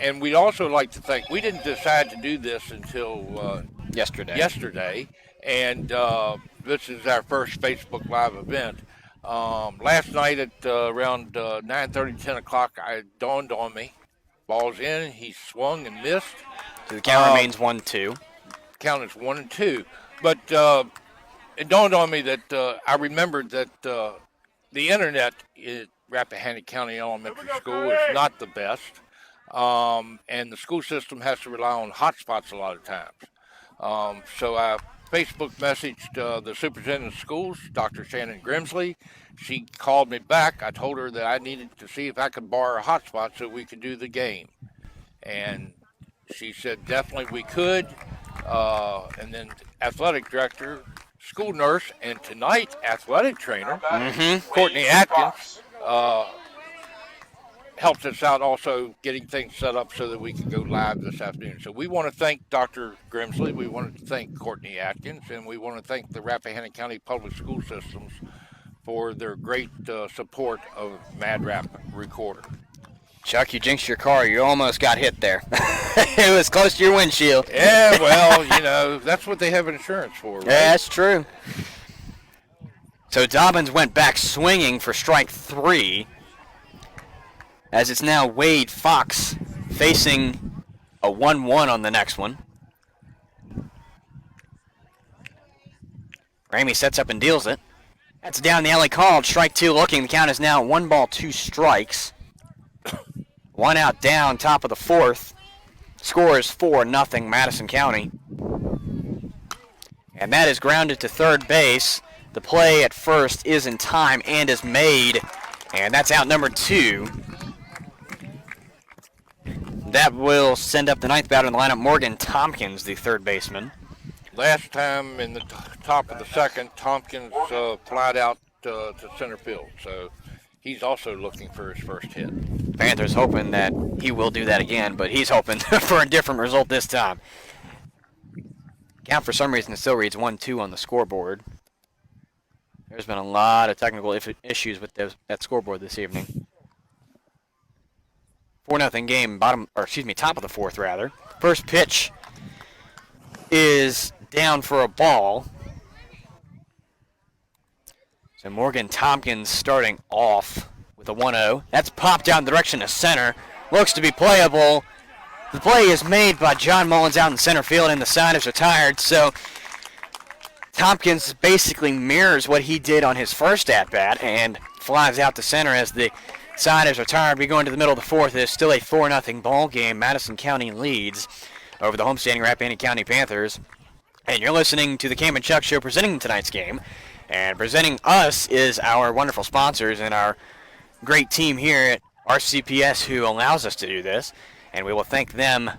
And we'd also like to thank, we didn't decide to do this until yesterday, and this is our first Facebook Live event. Last night at around 9:30, 10 o'clock, it dawned on me. Ball's in, he swung and missed. So the count remains 1-2. Count is 1-2. But it dawned on me that I remembered that the internet at Rappahannock County Elementary School is not the best. And the school system has to rely on hotspots a lot of times. So I Facebook messaged the superintendent of schools, Dr. Shannon Grimsley. She called me back. I told her that I needed to see if I could borrow a hotspot so we could do the game. And she said definitely we could. And then athletic director, school nurse, and tonight athletic trainer, Courtney Atkins, helped us out also getting things set up so that we can go live this afternoon. So we want to thank Dr. Grimsley, we want to thank Courtney Atkins, and we want to thank the Rappahannock County Public School Systems for their great support of Mad Rap Recorder. Chuck, you jinxed your car. You almost got hit there. It was close to your windshield. Yeah, well, you know, that's what they have insurance for, right? Yeah, that's true. So Dobbins went back swinging for strike 3. As it's now Wade Fox facing a 1-1 on the next one. Ramey sets up and deals it. That's down the alley called. Strike 2 looking. The count is now 1 ball, 2 strikes. 1 out down, top of the fourth. Score is 4-0 Madison County. And that is grounded to third base. The play at first is in time and is made. And that's out number 2. That will send up the ninth batter in the lineup, Morgan Tompkins, the third baseman. Last time in the top of the second, Tompkins flied out to center field. So he's also looking for his first hit. Panthers hoping that he will do that again, but he's hoping for a different result this time. Count for some reason it still reads 1-2 on the scoreboard. There's been a lot of technical issues with that scoreboard this evening. 4-0 game, top of the fourth rather. First pitch is down for a ball. So Morgan Tompkins starting off with a 1-0. That's popped down the direction of center. Looks to be playable. The play is made by John Mullins out in center field, and the side is retired. So Tompkins basically mirrors what he did on his first at-bat and flies out to center as the side is retired. We go into the middle of the fourth. It is still a 4-0 ball game. Madison County leads over the homestanding Rappahannock County Panthers. And you're listening to the Cam and Chuck Show presenting tonight's game. And presenting us is our wonderful sponsors and our great team here at RCPS who allows us to do this. And we will thank them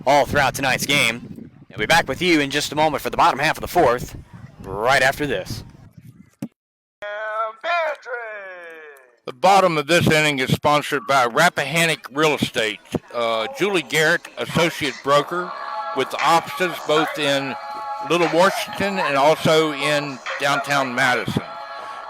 all throughout tonight's game. We'll be back with you in just a moment for the bottom half of the fourth, right after this. The bottom of this inning is sponsored by Rappahannock Real Estate. Julie Garrett, associate broker, with offices both in Little Washington and also in downtown Madison.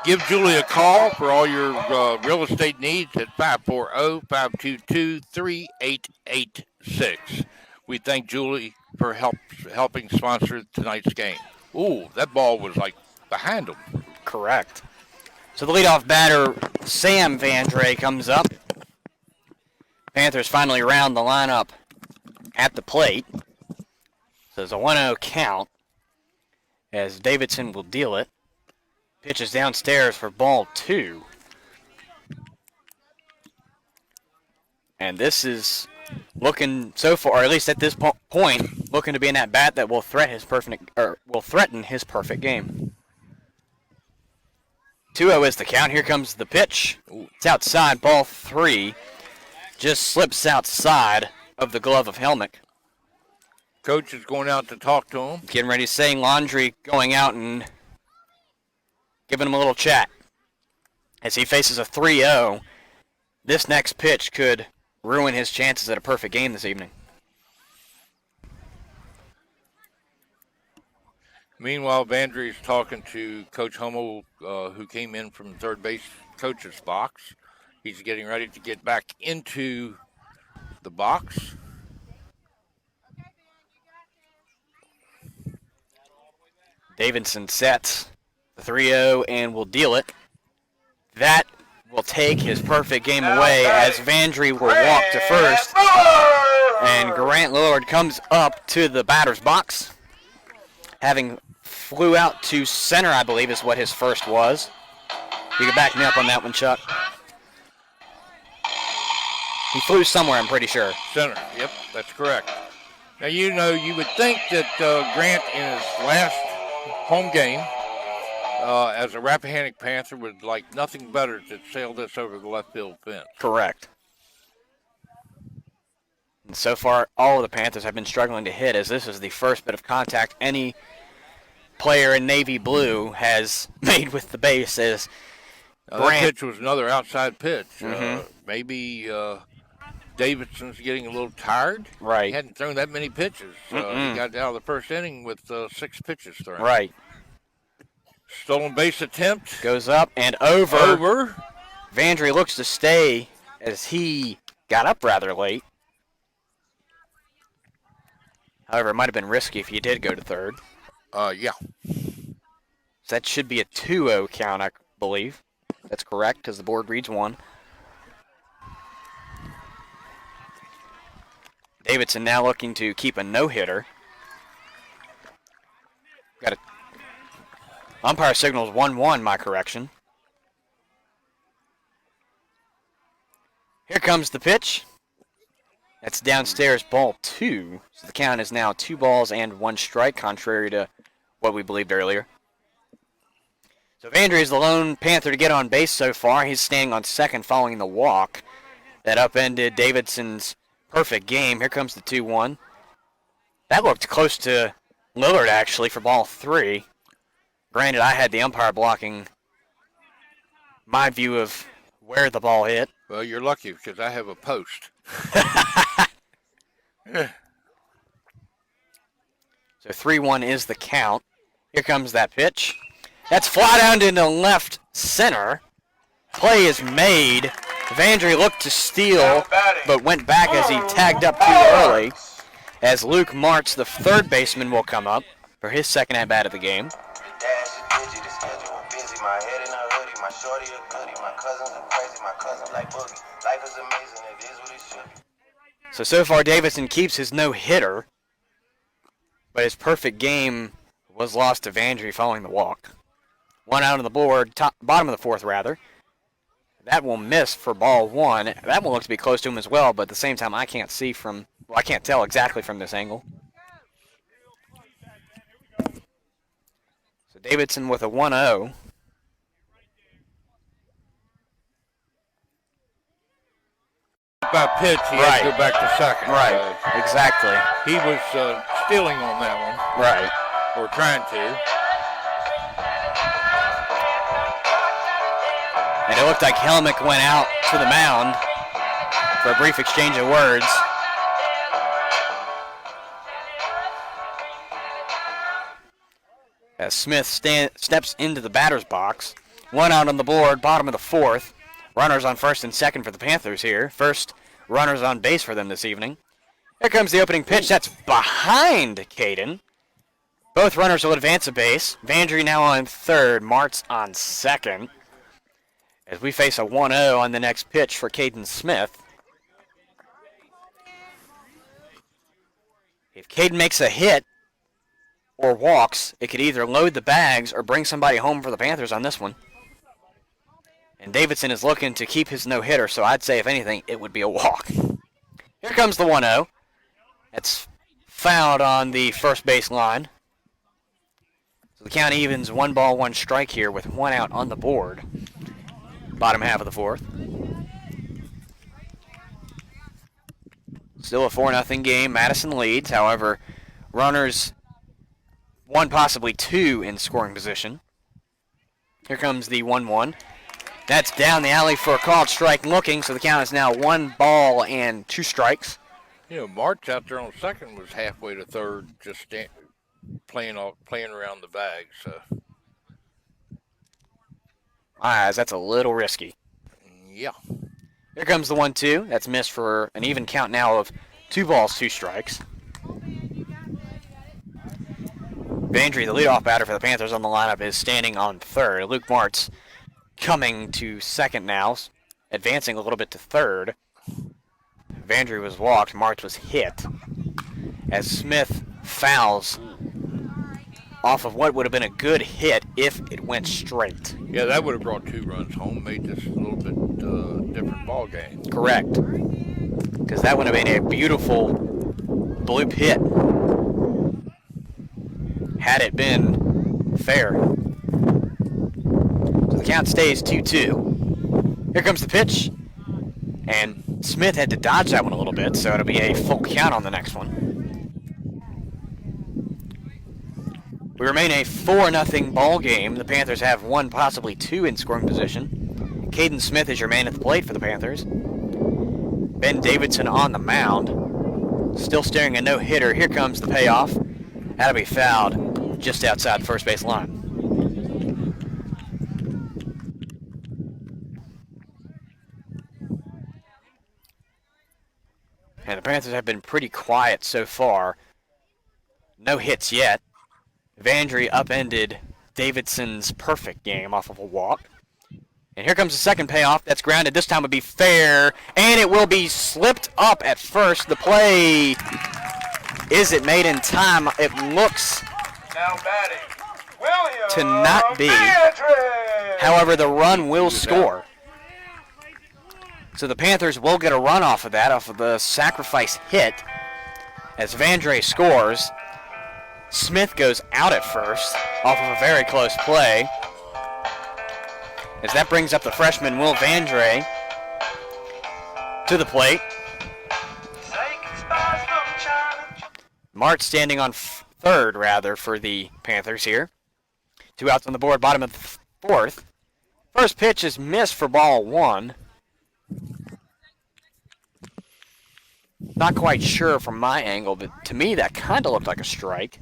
Give Julie a call for all your real estate needs at 540-522-3886. We thank Julie for helping sponsor tonight's game. Ooh, that ball was like behind them. Correct. So the leadoff batter, Sam Vandre, comes up. Panthers finally round the lineup at the plate. So it's a 1-0 count as Davidson will deal it. Pitches downstairs for ball 2. And this is looking so far, or at least at this point, looking to be an at-bat that will threaten his perfect game. 2-0 is the count. Here comes the pitch. It's outside, ball 3. Just slips outside of the glove of Helmick. Coach is going out to talk to him. Getting ready, saying laundry, going out and giving him a little chat. As he faces a 3-0, this next pitch could ruin his chances at a perfect game this evening. Meanwhile, Vandre is talking to Coach Hummel, who came in from the third base coach's box. He's getting ready to get back into the box. Davidson sets the 3-0 and will deal it. That will take his perfect game away as Vandre will walk to first. And Grant Lillard comes up to the batter's box, having flew out to center, I believe is what his first was. You can back me up on that one, Chuck. He flew somewhere, I'm pretty sure. Center, yep, that's correct. Now, you know, you would think that Grant in his last home game as a Rappahannock Panther would like nothing better to sail this over the left field fence. Correct. And so far, all of the Panthers have been struggling to hit, as this is the first bit of contact any player in navy blue has made with the base. As that pitch was another outside pitch. Maybe Davidson's getting a little tired. Right. He hadn't thrown that many pitches. He got out of the first inning with 6 pitches thrown. Right. Stolen base attempt. Goes up and over. Vandre looks to stay as he got up rather late. However, it might have been risky if he did go to third. Yeah. So that should be a 2-0 count, I believe. That's correct, because the board reads 1. Davidson now looking to keep a no-hitter. Got a umpire signals 1-1, my correction. Here comes the pitch. That's downstairs, ball 2. So the count is now 2 balls and 1 strike, contrary to what we believed earlier. So Vandre is the lone Panther to get on base so far. He's standing on second following the walk that upended Davidson's perfect game. Here comes the 2-1. That looked close to Lillard, actually, for ball 3. Granted, I had the umpire blocking my view of where the ball hit. Well, you're lucky because I have a post. So 3-1 is the count. Here comes that pitch. That's fly down into left center. Play is made. Vandre looked to steal, but went back as he tagged up too early. As Luke Martz, the third baseman, will come up for his second at-bat of the game. So far, Davidson keeps his no-hitter, but his perfect game was lost to Vandre following the walk. 1 out on the board, bottom of the 4th, rather. That will miss for ball 1. That one looks to be close to him as well, but at the same time, I can't tell exactly from this angle. So Davidson with a 1-0. By pitch, he had to go back to second. Right, exactly. He was stealing on that one. Right. Or trying to. And it looked like Helmick went out to the mound for a brief exchange of words. As Smith steps into the batter's box. 1 out on the board, bottom of the 4th. Runners on first and second for the Panthers here. First runners on base for them this evening. Here comes the opening pitch. That's behind Caden. Both runners will advance a base. Vandry now on third, Martz on second. As we face a 1-0 on the next pitch for Caden Smith. If Caden makes a hit or walks, it could either load the bags or bring somebody home for the Panthers on this one. And Davidson is looking to keep his no-hitter, so I'd say, if anything, it would be a walk. Here comes the 1-0. It's fouled on the first base line. So the count evens 1 ball, 1 strike here with 1 out on the board. Bottom half of the fourth. Still a 4-0 game. Madison leads. However, runners 1, possibly 2 in scoring position. Here comes the 1-1. That's down the alley for a called strike looking, so the count is now 1 ball and 2 strikes. You know, March out there on second was halfway to third, just playing around the bag. So, Eyes, that's a little risky. yeah. Here comes the 1-2. That's missed for an even count now of 2 balls, 2 strikes. Vandry, the leadoff batter for the Panthers on the lineup, is standing on third. Luke Martz coming to second now, advancing a little bit to third. Vandry was walked, Martz was hit. As Smith fouls off of what would have been a good hit if it went straight. Yeah, that would have brought 2 runs home, made this a little bit different ball game. Correct. Because that would have been a beautiful bloop hit had it been fair. So the count stays 2-2. Here comes the pitch. And Smith had to dodge that one a little bit, so it'll be a full count on the next one. We remain a 4-0 ball game. The Panthers have 1, possibly 2 in scoring position. Caden Smith is your man at the plate for the Panthers. Ben Davidson on the mound. Still staring a no-hitter. Here comes the payoff. That'll be fouled just outside the first base line. And the Panthers have been pretty quiet so far. No hits yet. Vandry upended Davidson's perfect game off of a walk. And here comes the second payoff. That's grounded. This time would be fair. And it will be slipped up at first. The play, is it made in time? It looks Now batting, William to not be. Vandry. However, the run will score. So the Panthers will get a run off of that, off of the sacrifice hit, as Vandry scores. Smith goes out at first, off of a very close play. As that brings up the freshman Will Vandry to the plate. Martz standing on third, rather, for the Panthers here. 2 outs on the board, bottom of the fourth. First pitch is missed for ball 1. Not quite sure from my angle, but to me that kind of looked like a strike.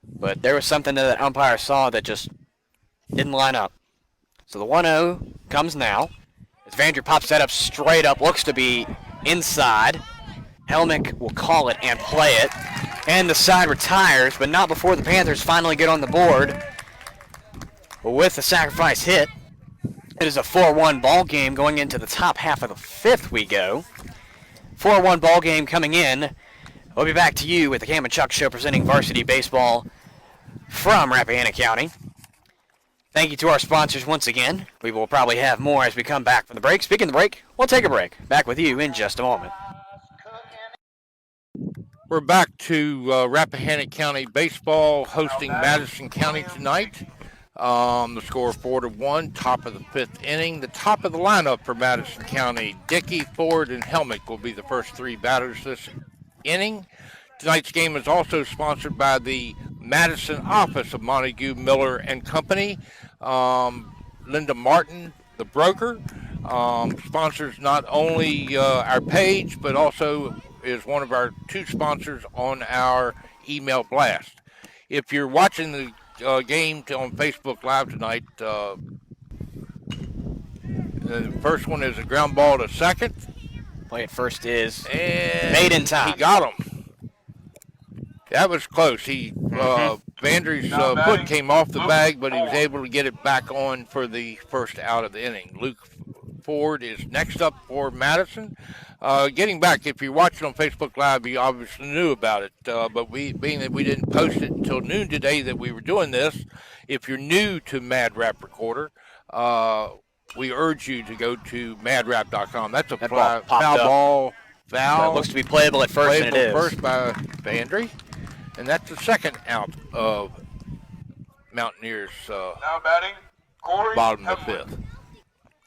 But there was something that umpire saw that just didn't line up. So the 1-0 comes now. As Vandry pops that up straight up, looks to be inside. Helmick will call it and play it. And the side retires, but not before the Panthers finally get on the board with the sacrifice hit. It is a 4-1 ball game going into the top half of the fifth we go. 4-1 ball game coming in. We'll be back to you with the Cam and Chuck Show presenting Varsity Baseball from Rappahannock County. Thank you to our sponsors once again. We will probably have more as we come back from the break. Speaking of the break, we'll take a break. Back with you in just a moment. We're back to Rappahannock County Baseball hosting Madison County tonight. The score 4-1, top of the 5th inning. The top of the lineup for Madison County, Dickey, Ford, and Helmick will be the first 3 batters this inning. Tonight's game is also sponsored by the Madison office of Montague, Miller and Company. Linda Martin, the broker, sponsors not only our page, but also is one of our 2 sponsors on our email blast. If you're watching the game on Facebook Live tonight, the first one is a ground ball to second. Play at first is And made in time. He got him. That was close. He Vandry's foot came off the bag, but he was able to get it back on for the first out of the inning. Luke Ford is next up for Madison. Getting back, if you're watching on Facebook Live, you obviously knew about it, but being that we didn't post it until noon today that we were doing this, if you're new to Mad Rap Recorder, we urge you to go to madrap.com. That's a foul ball. Foul. It looks to be playable at first, and it is. First by Vandry. And that's the second out of Mountaineers' Now batting, Corey bottom of the fifth.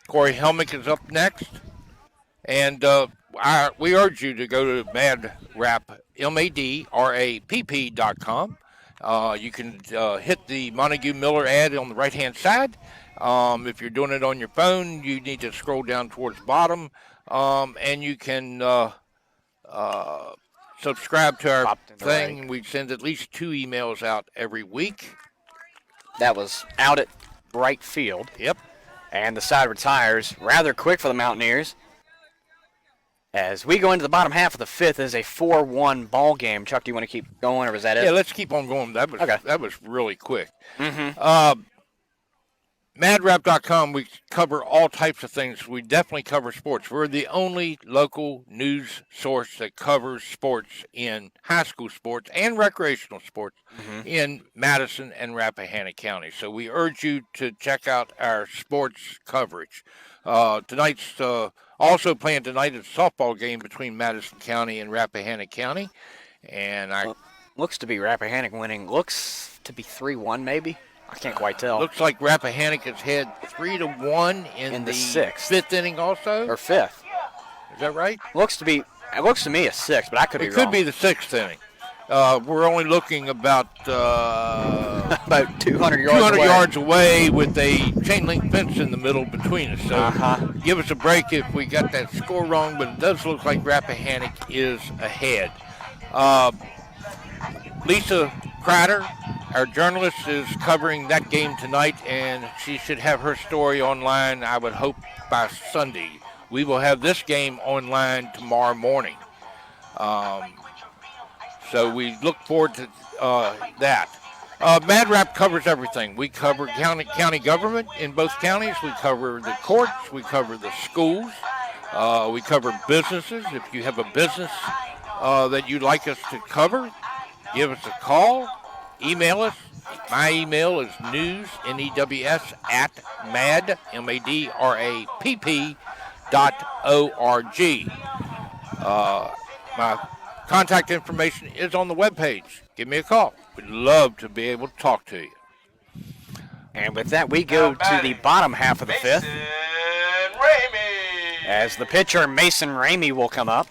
Corey Helmick is up next. And we urge you to go to madrapp, madrapp.com. You can hit the Montague Miller ad on the right-hand side. If you're doing it on your phone, you need to scroll down towards the bottom. And you can subscribe to our thing. We send at least 2 emails out every week. That was out at right field. Yep. And the side retires rather quick for the Mountaineers. As we go into the bottom half of the fifth, it is a 4-1 ball game. Chuck, do you want to keep going, or was that it? Yeah, let's keep on going. That was really quick. Mm-hmm. Madrap.com, we cover all types of things. We definitely cover sports. We're the only local news source that covers sports in high school sports and recreational sports in Madison and Rappahannock County. So we urge you to check out our sports coverage. Tonight's also playing tonight is a softball game between Madison County and Rappahannock County. And looks to be Rappahannock winning. Looks to be 3-1 maybe. I can't quite tell. Looks like Rappahannock has had 3-1 in the sixth, fifth inning also, or fifth. Is that right? It looks to me a sixth, but I could be wrong. It could be the sixth inning. We're only looking about 200 yards away with a chain link fence in the middle between us. So give us a break if we got that score wrong, but it does look like Rappahannock is ahead. Lisa Crider, our journalist, is covering that game tonight, and she should have her story online, I would hope, by Sunday. We will have this game online tomorrow morning. So we look forward to that. Mad Rap covers everything. We cover county government in both counties. We cover the courts. We cover the schools. We cover businesses. If you have a business that you'd like us to cover, give us a call. Email us. My email is news, N-E-W-S, at madrapp.org. My contact information is on the webpage. Give me a call. We'd love to be able to talk to you. And with that, we go to the bottom half of the fifth. As the pitcher, Mason Ramey, will come up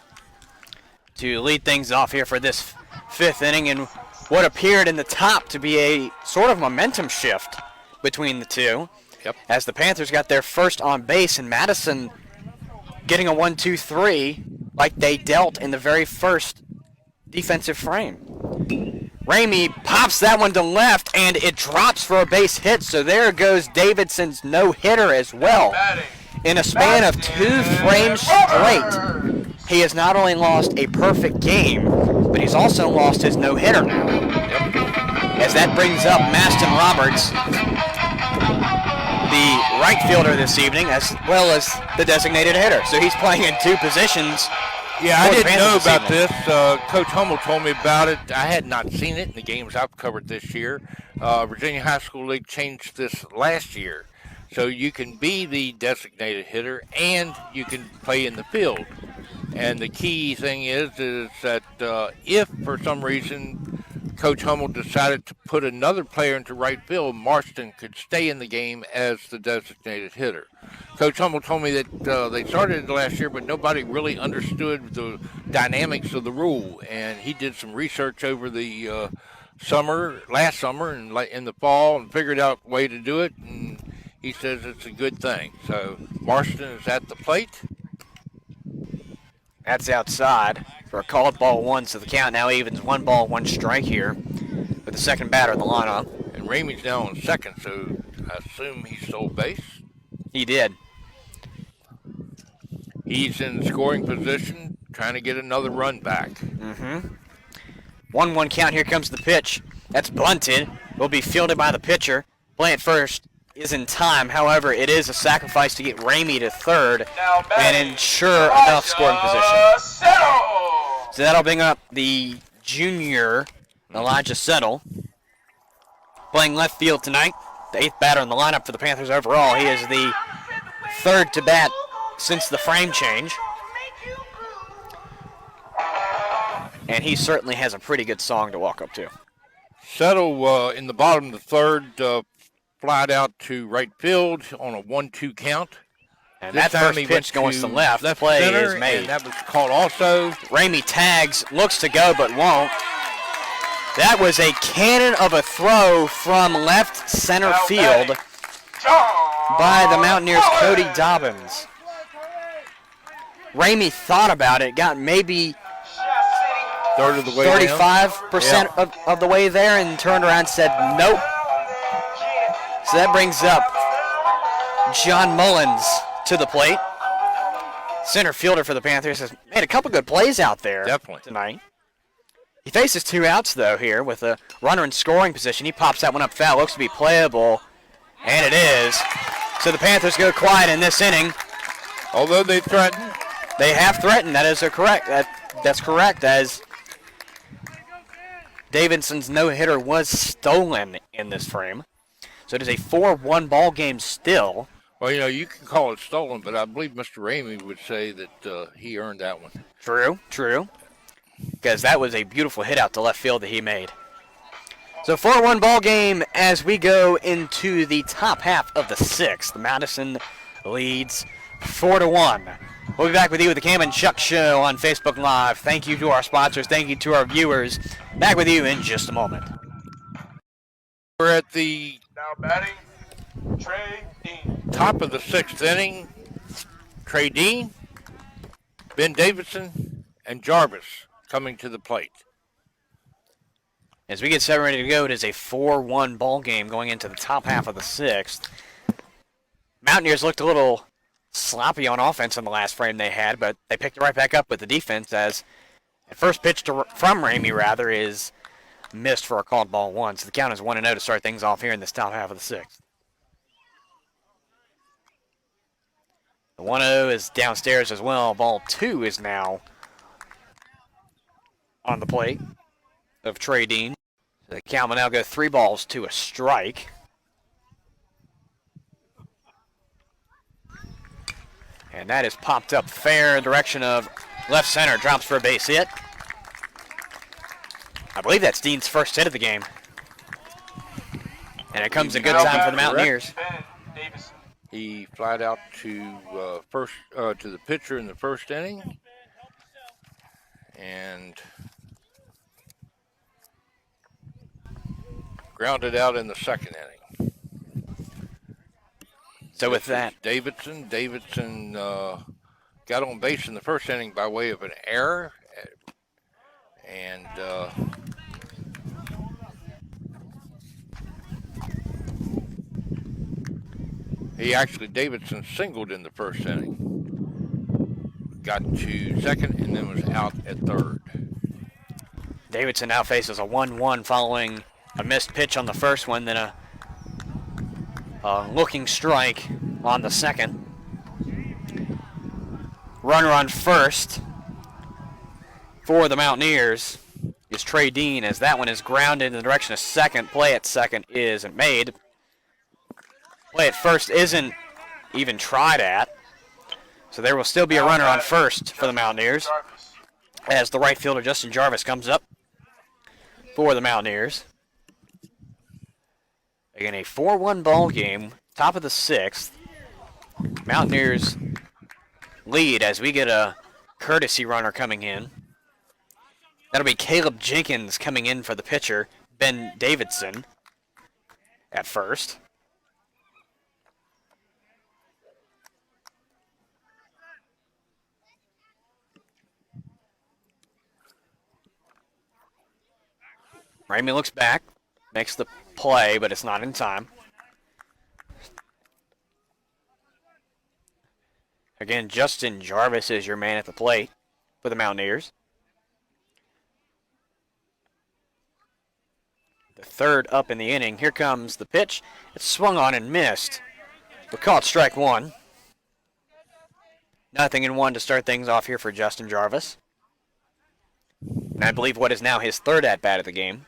to lead things off here for this fifth inning in what appeared in the top to be a sort of momentum shift between the two. Yep. As the Panthers got their first on base, and Madison getting a 1-2-3 like they dealt in the very first defensive frame. Ramey pops that one to left, and it drops for a base hit, so there goes Davidson's no-hitter as well. In a span of 2 frames straight, he has not only lost a perfect game, but he's also lost his no-hitter now. As that brings up Maston Roberts, the right fielder this evening, as well as the designated hitter. So he's playing in 2 positions. Yeah, I didn't know about this. Coach Hummel told me about it. I had not seen it in the games I've covered this year. Virginia High School League changed this last year. So you can be the designated hitter and you can play in the field. And the key thing is that if for some reason Coach Hummel decided to put another player into right field, Marston could stay in the game as the designated hitter. Coach Hummel told me that they started it last year, but nobody really understood the dynamics of the rule. And he did some research over the last summer and in the fall, and figured out a way to do it. And he says it's a good thing. So Marston is at the plate. That's outside for a called ball 1, so the count now evens 1 ball, 1 strike here with the second batter in the lineup. And Ramey's now on second, so I assume he stole base. He did. He's in scoring position, trying to get another run back. 1-1 count. Here comes the pitch. That's bunted. Will be fielded by the pitcher. Play at first is in time. However, it is a sacrifice to get Ramey to third Now and batting, ensure enough scoring position. Settle. So that'll bring up the junior Elijah Settle. Playing left field tonight. The 8th batter in the lineup for the Panthers overall. He is the 3rd to bat since the frame change. And he certainly has a pretty good song to walk up to. Settle in the bottom of the 3rd, flied out to right field on a 1-2 count. And This that time first he pitch went going to the left. Play center, is made. and that was called also. Ramey tags, looks to go but won't. That was a cannon of a throw from left center Now field John by the Mountaineers' Cody Collins. Dobbins. Ramey thought about it, got maybe 3rd of the way down. 35% of the way there and turned around and said nope. So that brings up John Mullins to the plate. Center fielder for the Panthers has made a couple good plays out there Definitely. tonight. He faces 2 outs, though, here with a runner in scoring position. He pops that one up foul. Looks to be playable, and it is. So the Panthers go quiet in this inning. Although they threatened. They have threatened. That is correct. That's correct, as Davidson's no-hitter was stolen in this frame. So it is a 4-1 ball game still. Well, you can call it stolen, but I believe Mr. Ramey would say that he earned that one. True. Because that was a beautiful hit out to left field that he made. So 4-1 ball game as we go into the top half of the 6th. Madison leads 4-1. We'll be back with you with the Cam and Chuck Show on Facebook Live. Thank you to our sponsors. Thank you to our viewers. Back with you in just a moment. We're at the Now batting, Trey Dean. top of the 6th inning. Trey Dean, Ben Davidson, and Jarvis coming to the plate. As we get set ready to go, it is a 4-1 ball game going into the top half of the 6th. Mountaineers looked a little sloppy on offense in the last frame they had, but they picked it right back up with the defense as the first pitch from Ramey, is missed for a called ball 1. So the count is 1-0 to start things off here in this top half of the 6th. The 1-0 is downstairs as well. Ball 2 is now on the plate of Trey Dean. The count will now go 3 balls to a strike. And that is popped up fair in direction of left center. Drops for a base hit. I believe that's Dean's first hit of the game. And it comes in good time for the Mountaineers. Ben Davidson. He flied out to to the pitcher in the 1st inning, and grounded out in the 2nd inning. So with that, Davidson got on base in the 1st inning by way of an error, and Davidson singled in the 1st inning, got to 2nd, and then was out at 3rd. Davidson now faces a 1-1 following a missed pitch on the first one, then a looking strike on the 2nd. Runner on first for the Mountaineers is Trey Dean, as that one is grounded in the direction of 2nd. Play at 2nd isn't made. Play at first isn't even tried at. So there will still be a runner on first for the Mountaineers Jarvis. as the right fielder Justin Jarvis comes up for the Mountaineers. Again, a 4-1 ball game, top of the 6th. Mountaineers lead as we get a courtesy runner coming in. That'll be Caleb Jenkins coming in for the pitcher, Ben Davidson, at first. Ramey looks back, makes the play, but it's not in time. Again, Justin Jarvis is your man at the plate for the Mountaineers. The third up in the inning. Here comes the pitch. It's swung on and missed. But caught strike one. 0-1 to start things off here for Justin Jarvis. And I believe what is now his third at-bat of the game.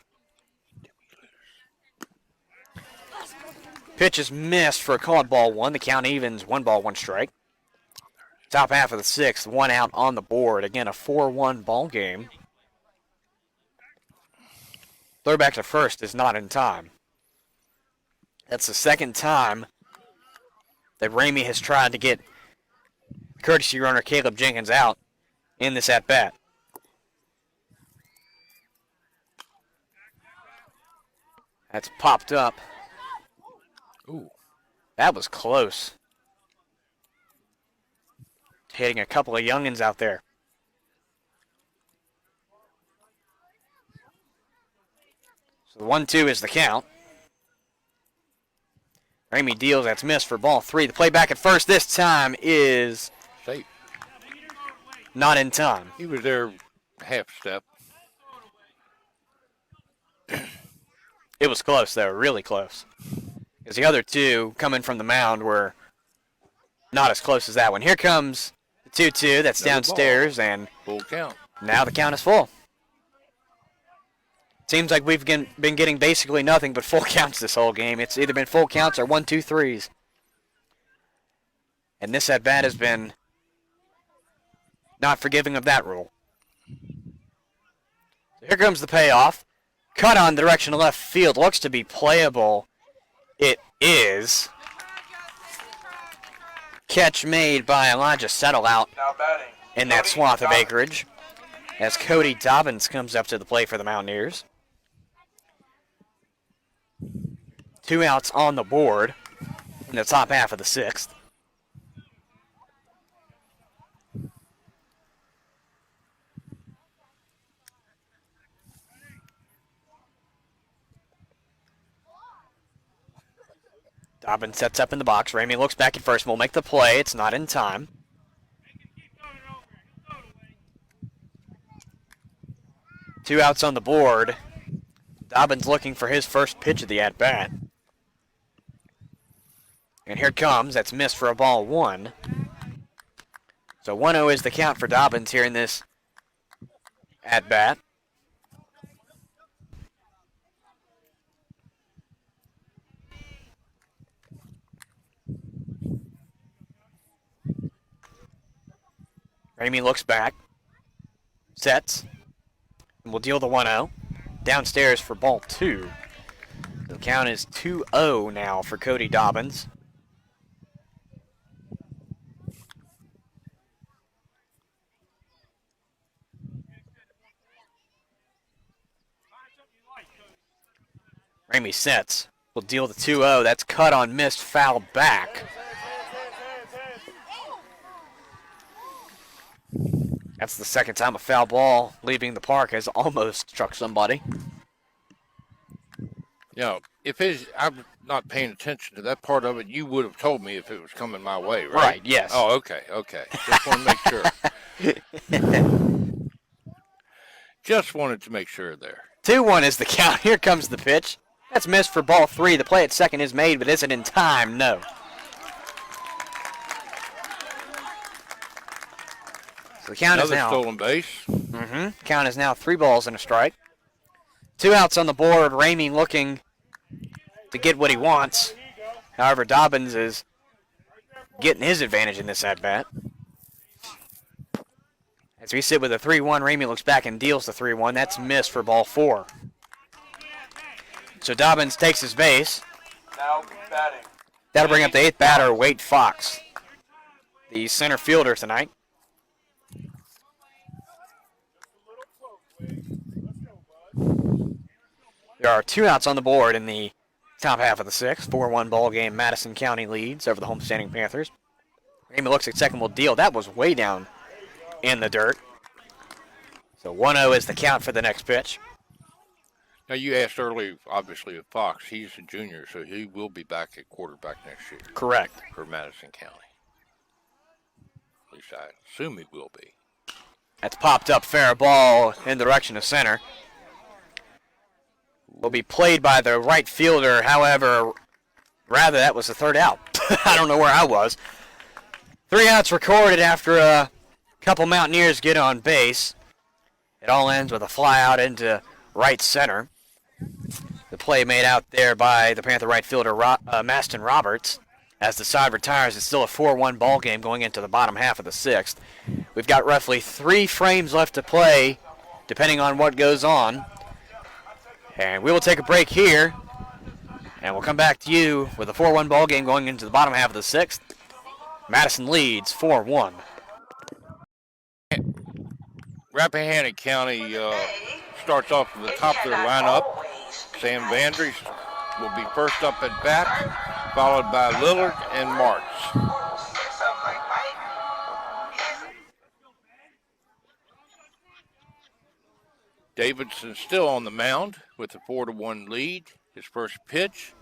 Pitch is missed for a called ball one. The count evens 1 ball, 1 strike. Top half of the sixth, 1 out on the board. Again, a 4-1 ball game. Throw back to first is not in time. That's the second time that Ramey has tried to get courtesy runner Caleb Jenkins out in this at-bat. That's popped up. Ooh. That was close. Hitting a couple of youngins out there. So the 1-2 is the count. Ramey deals, that's missed for ball 3. The play back at first this time is Safe. not in time. He was there half step. It was close, though, really close. Because the other two coming from the mound were not as close as that one. Here comes the 2-2. That's Another downstairs, ball. and Full count. now the count is full. Seems like we've been getting basically nothing but full counts this whole game. It's either been full counts or 1-2-3s. And this at-bat has been not forgiving of that rule. So here comes the payoff. Cut on the direction of left field. Looks to be playable. It is. Catch made by Elijah Settle out Now batting. in that Cody swath of Dobbins. acreage as Cody Dobbins comes up to the plate for the Mountaineers. 2 outs on the board in the top half of the sixth. Dobbins sets up in the box. Ramey looks back at first and will make the play. It's not in time. Two outs on the board. Dobbins looking for his first pitch of the at-bat. And here it comes. That's missed for a ball 1. So 1-0 is the count for Dobbins here in this at-bat. Ramey looks back, sets, and will deal the 1-0. Downstairs for ball 2. The count is 2-0 now for Cody Dobbins. Ramey sets, will deal the 2-0. That's cut on, missed, foul back. That's the second time a foul ball leaving the park has almost struck somebody. You know, I'm not paying attention to that part of it, you would have told me if it was coming my way, right? Right, yes. Oh, okay. Just want to make sure. Just wanted to make sure there. 2-1 is the count. Here comes the pitch. That's missed for ball 3. The play at second is made, but is it in time? No. So the count is Another now. stolen base. Count is now 3 balls and a strike. 2 outs on the board. Ramey looking to get what he wants. However, Dobbins is getting his advantage in this at-bat. As we sit with a 3-1, Ramey looks back and deals the 3-1. That's missed for ball 4. So Dobbins takes his base. Now batting. That'll bring up the 8th batter, Wade Fox, the center fielder tonight. There are 2 outs on the board in the top half of the 6th. 4-1 ball game. Madison County leads over the homestanding Panthers. Ramey looks at second, will deal. That was way down in the dirt. So 1-0 is the count for the next pitch. Now, you asked earlier, obviously, of Fox. He's a junior, so he will be back at quarterback next year. Correct. For Madison County. At least I assume he will be. That's popped up, fair ball in the direction of center. will be played by the right fielder. However, rather that was the third out. I don't know where I was. 3 outs recorded after a couple Mountaineers get on base. It all ends with a fly out into right center. The play made out there by the Panther right fielder Maston Roberts. As the side retires, it's still a 4-1 ball game going into the bottom half of the 6th. We've got roughly 3 frames left to play, depending on what goes on. And we will take a break here, and we'll come back to you with a 4-1 ball game going into the bottom half of the 6th. Madison leads 4-1. Rappahannock County starts off at the top of their lineup. Sam Vandry will be first up at bat, followed by Lillard and Martz. Davidson still on the mound with a 4-1 lead. His first pitch.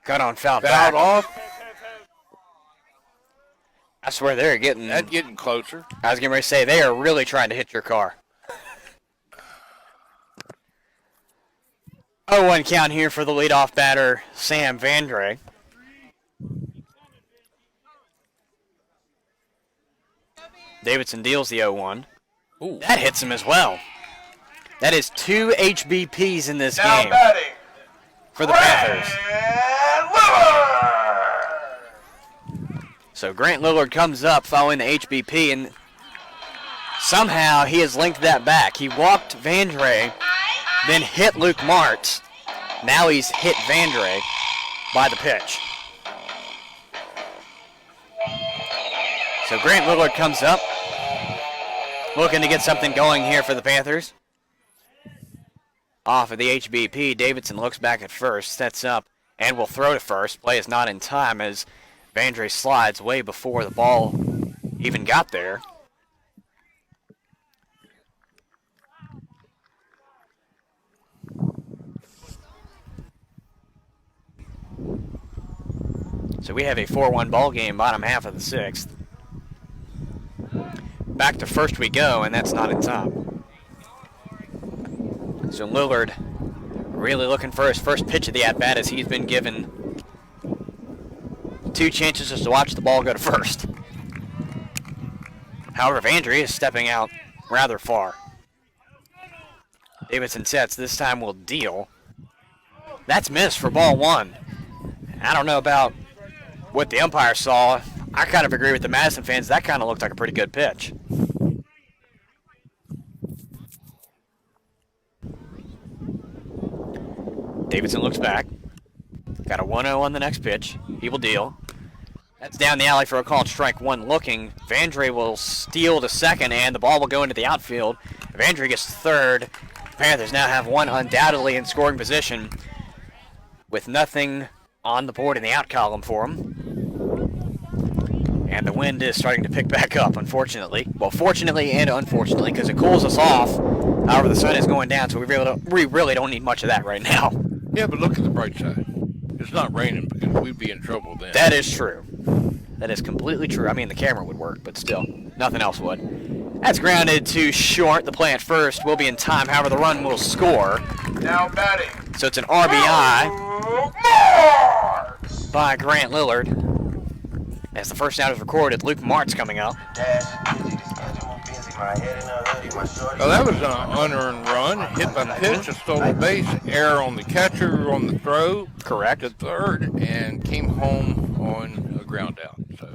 Got on foul Fouled back. off. I swear they're getting... That's getting closer. I was getting ready to say, they are really trying to hit your car. 0-1 count here for the leadoff batter, Sam Vandry. Davidson deals the 0-1. Ooh. That hits him as well. That is 2 HBPs in this Now game batting, for the Panthers. Lillard. So Grant Lillard comes up following the HBP, and somehow he has linked that back. He walked Vandry, then hit Luke Martz. Now he's hit Vandry by the pitch. So Grant Lillard comes up, looking to get something going here for the Panthers. Off of the HBP, Davidson looks back at first, sets up, and will throw to first. Play is not in time as Vandry slides way before the ball even got there. So we have a 4-1 ball game, bottom half of the 6th. Back to first we go, and that's not in time. So Lillard really looking for his first pitch of the at-bat as he's been given 2 chances just to watch the ball go to first. However, Vandry is stepping out rather far. Davidson sets, this time will deal. That's missed for ball 1. I don't know about what the umpire saw. I kind of agree with the Madison fans. That kind of looked like a pretty good pitch. Davidson looks back. Got a 1-0 on the next pitch. He will deal. That's down the alley for a called strike 1 looking. Vandry will steal to second, and the ball will go into the outfield. Vandry gets to third. The Panthers now have one undoubtedly in scoring position with nothing on the board in the out column for them. And the wind is starting to pick back up, unfortunately. Well, fortunately and unfortunately, because it cools us off. However, the sun is going down, so we really don't need much of that right now. Yeah, but look at the bright side. It's not raining because we'd be in trouble then. That is true. That is completely true. I mean, the camera would work, but still, nothing else would. That's grounded to short. The play at first will be in time. However, the run will score. Now batting, So it's an RBI Martz. by Grant Lillard. As the first out is recorded, Luke Martz coming up. Well, that was an unearned run. Hit by pitch, a stolen base, error on the catcher on the throw. Correct. To third, and came home on a ground out. So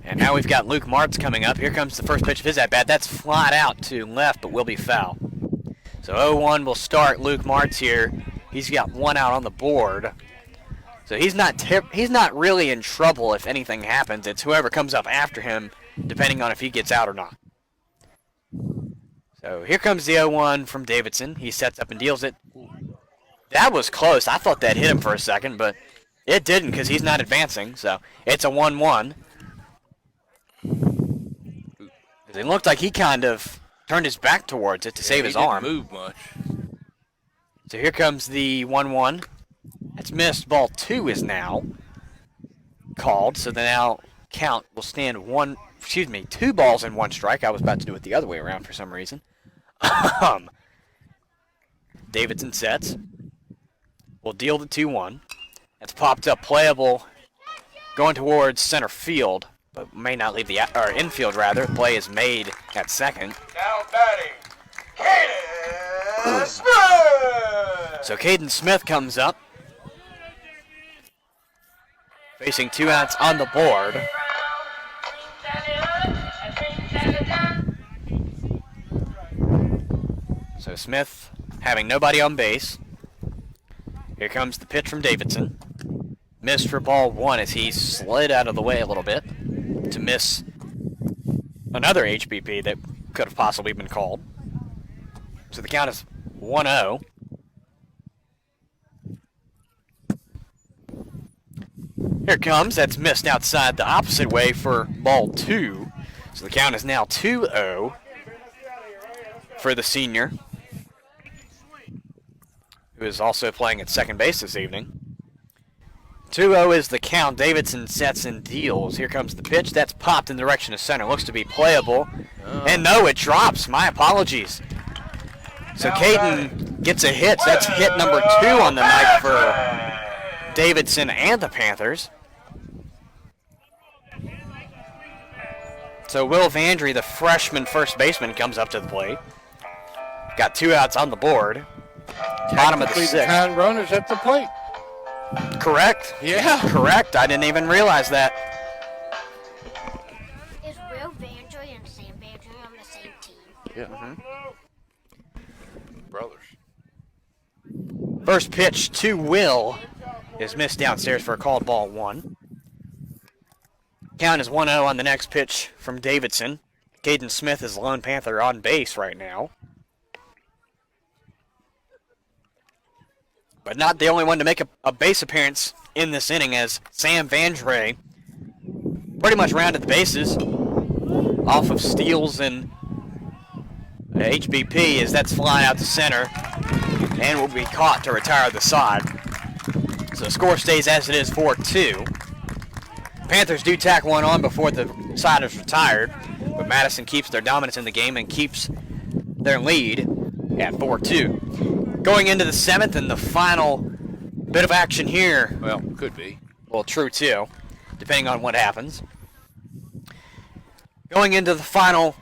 And now we've got Luke Martz coming up. Here comes the first pitch of his at-bat. That's flat out to left, but will be foul. So 0-1 will start Luke Martz here. He's got 1 out on the board. So he's not really in trouble if anything happens. It's whoever comes up after him, depending on if he gets out or not. So here comes the 0-1 from Davidson. He sets up and deals it. That was close. I thought that hit him for a second, but it didn't because he's not advancing. So it's a 1-1. It looked like he kind of turned his back towards it to save his arm. He didn't move much. So here comes the 1-1. That's missed. Ball 2 is now called. So the now count will stand 2 balls and 1 strike. I was about to do it the other way around for some reason. Davidson sets. Will deal the 2-1. It's popped up playable going towards center field, but may not leave the infield rather. Play is made at second. Now batting, Caden Smith. So Caden Smith comes up, facing 2 outs on the board. So Smith having nobody on base. Here comes the pitch from Davidson. Missed for ball 1 as he slid out of the way a little bit to miss another HBP that could have possibly been called. So the count is 1-0. Here it comes. That's missed outside the opposite way for ball 2. So the count is now 2-0 for the senior, who is also playing at second base this evening. 2-0 is the count. Davidson sets and deals. Here comes the pitch. That's popped in the direction of center. Looks to be playable. And no, it drops. My apologies. So Caden gets a hit. That's hit number 2 on the night for Davidson and the Panthers. So Will Vandry, the freshman first baseman, comes up to the plate. Got 2 outs on the board. Bottom of the 6th. Tying run is at the plate. Correct. Yeah. Correct. I didn't even realize that. Is Will Vandry and Sam Vandry on the same team? Yeah. Brothers. First pitch to Will is missed downstairs for a called ball 1. Count is 1-0 on the next pitch from Davidson. Caden Smith is the lone Panther on base right now. But not the only one to make a base appearance in this inning, as Sam Vandry pretty much rounded the bases off of steals and HBP, as that's flying out to center and will be caught to retire the side. So the score stays as it is, 4-2. Panthers do tack one on before the side is retired, but Madison keeps their dominance in the game and keeps their lead at 4-2. Going into the 7th and the final bit of action here. Well, could be. Well, true too, depending on what happens. Going into the final,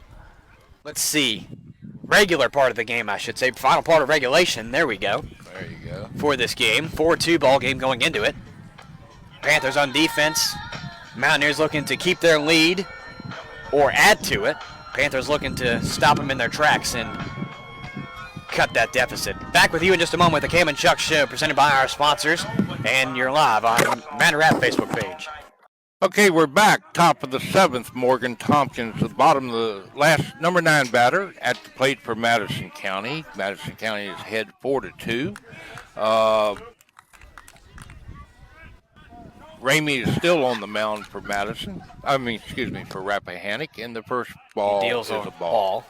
let's see, regular part of the game, I should say. Final part of regulation, there we go. There you go. For this game. 4-2 ball game going into it. Panthers on defense. Mountaineers looking to keep their lead or add to it. Panthers looking to stop them in their tracks and cut that deficit. Back with you in just a moment with the Cam and Chuck Show, presented by our sponsors, and you're live on Matt Rapp Facebook page. Okay, we're back. Top of the 7th, Morgan Tompkins, the bottom of the last number 9 batter at the plate for Madison County. Madison County is ahead 4-2. Ramey is still on the mound for Madison. For Rappahannock, and the first ball Deals is on a ball.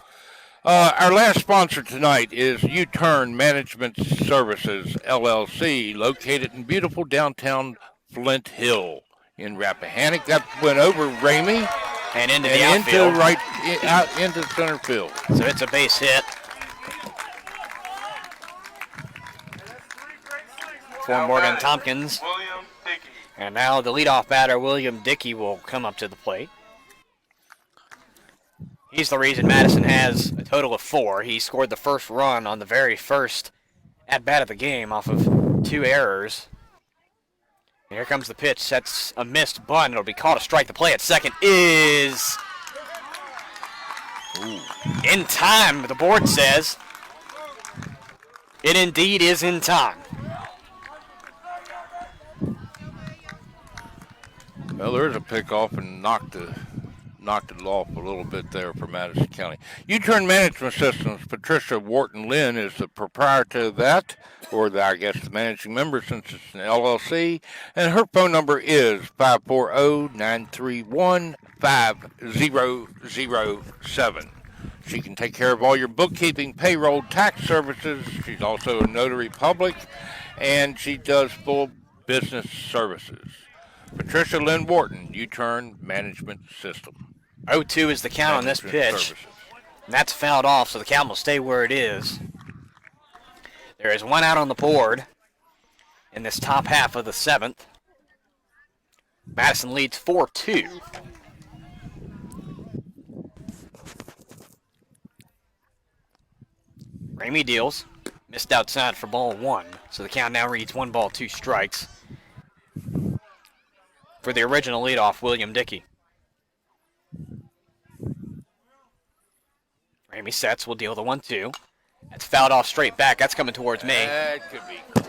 Our last sponsor tonight is U-Turn Management Services, LLC, located in beautiful downtown Flint Hill in Rappahannock. That went over Ramey And into the outfield. out into center field. So it's a base hit for Morgan Tompkins. William Dickey. And now the leadoff batter, William Dickey, will come up to the plate. He's the reason Madison has a total of 4. He scored the first run on the very first at-bat of the game off of 2 errors. And here comes the pitch. That's a missed bunt. It'll be called a strike. The play at second is in time, the board says. It indeed is in time. Well, there's a pickoff and knocked it off a little bit there for Madison County. U-Turn Management Systems, Patricia Wharton-Lynn is the proprietor of that, or the managing member since it's an LLC, and her phone number is 540-931-5007. She can take care of all your bookkeeping, payroll, tax services. She's also a notary public, and she does full business services. Patricia Lynn Wharton, U-Turn Management System. 0-2 is the count on this pitch. Services. And that's fouled off, so the count will stay where it is. There is one out on the board in this top half of the 7th. Madison leads 4-2. Ramey deals. Missed outside for ball 1. So the count now reads 1 ball, 2 strikes. For the original leadoff, William Dickey. Ramey sets, will deal the 1-2. That's fouled off straight back. That's coming towards me. That could be close.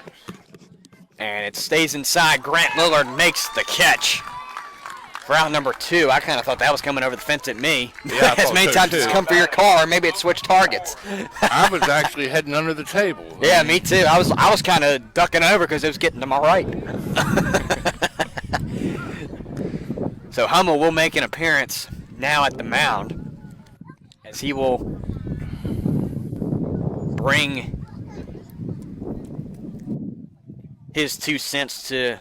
And it stays inside. Grant Lillard makes the catch. For out number 2, I kind of thought that was coming over the fence at me. Yeah, as many times as it's come for your car, maybe it switched targets. I was actually heading under the table. Yeah, me too. I was kind of ducking over because it was getting to my right. So Hummel will make an appearance now at the mound, as he will bring his 2 cents to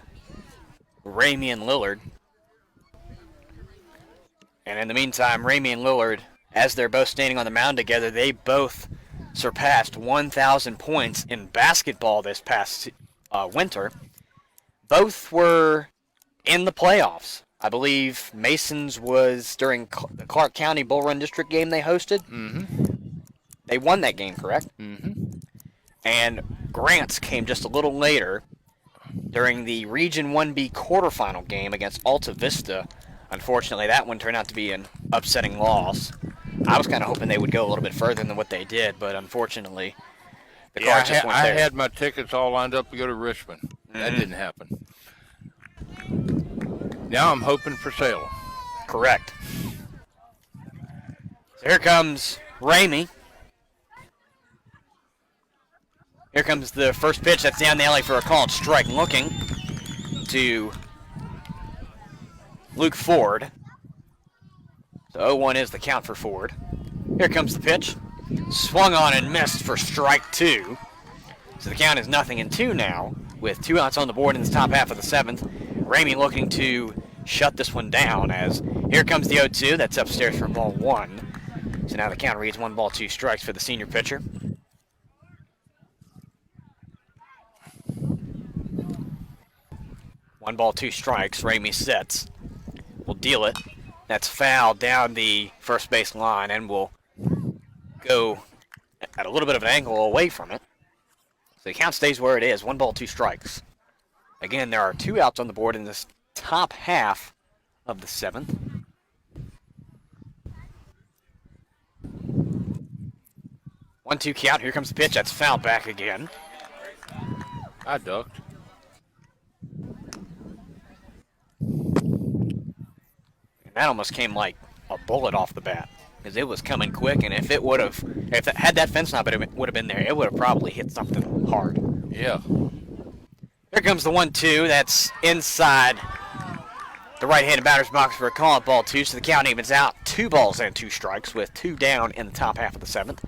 Ramey and Lillard. And in the meantime, Ramey and Lillard, as they're both standing on the mound together, they both surpassed 1,000 points in basketball this past winter. Both were in the playoffs. I believe Mason's was during the Clark County Bull Run District game they hosted. Mm-hmm. They won that game, correct? Mm-hmm. And Grant's came just a little later during the Region 1B quarterfinal game against Alta Vista. Unfortunately, that one turned out to be an upsetting loss. I was kind of hoping they would go a little bit further than what they did, but unfortunately, the Cards just weren't there. I had my tickets all lined up to go to Richmond. Mm-hmm. That didn't happen. Now I'm hoping for Salem. Correct. So here comes Ramey. Here comes the first pitch. That's down the alley for a called strike. Looking to Luke Ford. So 0-1 is the count for Ford. Here comes the pitch. Swung on and missed for strike 2. So the count is 0-2 now, with 2 outs on the board in the top half of the 7th. Ramey looking to shut this one down, as here comes the 0-2. That's upstairs for ball 1. So now the count reads 1 ball, 2 strikes for the senior pitcher. One ball, 2 strikes. Ramey sets. Will deal it. That's foul down the first base line and will go at a little bit of an angle away from it. So the count stays where it is. 1 ball, 2 strikes. Again, there are 2 outs on the board in this top half of the 7th. One-two count. Here comes the pitch. That's fouled back again. I ducked. And that almost came like a bullet off the bat, because it was coming quick, and if it had that fence not would have been there, it would have probably hit something hard. Yeah. Here comes the 1-2. That's inside the right-handed batter's box for a call at ball 2, so the count evens out. 2 balls and 2 strikes with 2 down in the top half of the 7th.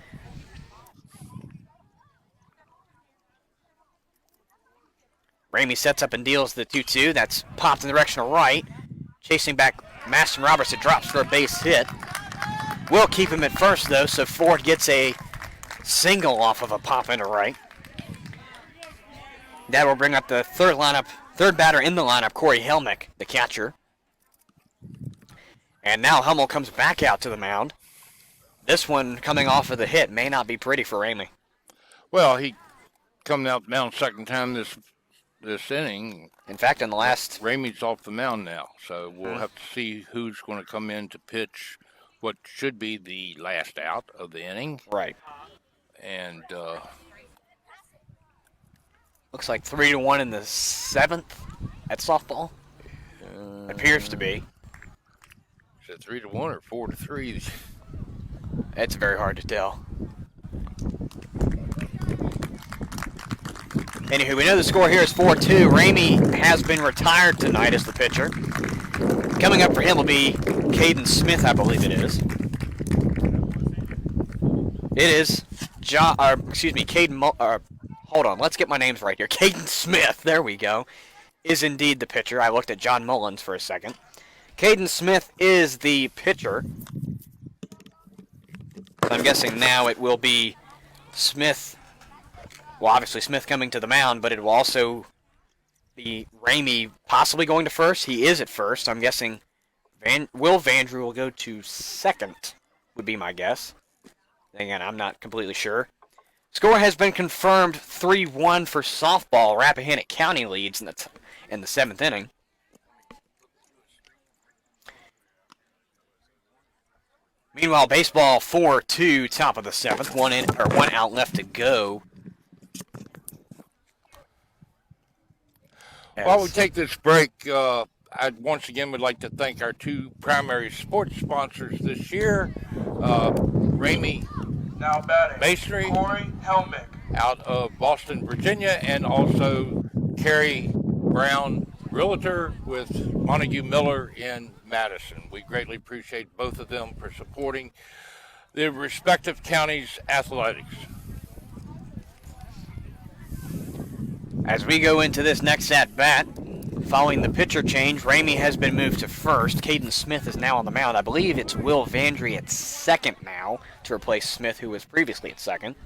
Ramey sets up and deals the 2-2. That's popped in the direction of right. Chasing back Maston Roberts, it drops for a base hit. Will keep him at first, though, so Ford gets a single off of a pop into right. That will bring up the third batter in the lineup, Corey Helmick, the catcher. And now Hummel comes back out to the mound. This one coming off of the hit may not be pretty for Ramey. Well, he coming out the mound second time this inning. In fact, in the last... Ramey's off the mound now, so we'll have to see who's going to come in to pitch what should be the last out of the inning. Right. And looks like 3-1 in the 7th at softball. Appears to be. Is it 3-1 or 4-3? It's very hard to tell. Anywho, we know the score here is 4-2. Ramey has been retired tonight as the pitcher. Coming up for him will be Caden Smith, I believe it is. It is Caden. Hold on, let's get my names right here. Caden Smith, there we go, is indeed the pitcher. I looked at John Mullins for a second. Caden Smith is the pitcher. So I'm guessing now it will be Smith. well, obviously Smith coming to the mound, but it will also be Ramey possibly going to first. He is at first. I'm guessing Will Vandrew will go to second, would be my guess. Again, I'm not completely sure. Score has been confirmed, 3-1 for softball. Rappahannock County leads in the 7th inning. Meanwhile, baseball 4-2, top of the 7th. One out left to go. While we take this break, I once again would like to thank our two primary sports sponsors this year, Ramey Now batting. Masonry Corey Helmick. out of Boston, Virginia, and also Carrie Brown, Realtor with Montague Miller in Madison. We greatly appreciate both of them for supporting the respective counties' athletics. As we go into this next at-bat, following the pitcher change, Ramey has been moved to first. Caden Smith is now on the mound. I believe it's Will Vandry at second now to replace Smith, who was previously at second.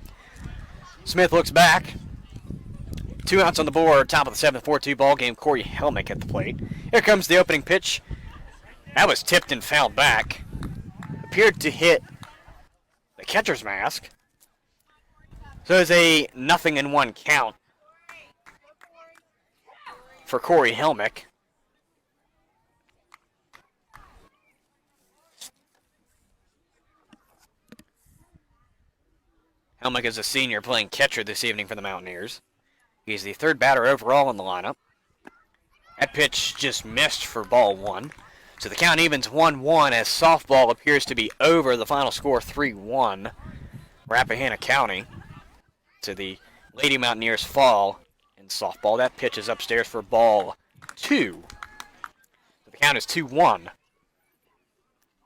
Smith looks back. 2 outs on the board, top of the 7th, 4-2 ball game. Corey Helmick at the plate. Here comes the opening pitch. That was tipped and fouled back. Appeared to hit the catcher's mask. So it's a 0-1 count for Corey Helmick. Helmick is a senior playing catcher this evening for the Mountaineers. He's the 3rd batter overall in the lineup. That pitch just missed for ball 1. So the count evens 1-1 as softball appears to be over. The final score 3-1. Rappahannock County. So the Lady Mountaineers fall in softball. That pitch is upstairs for ball 2. So the count is 2-1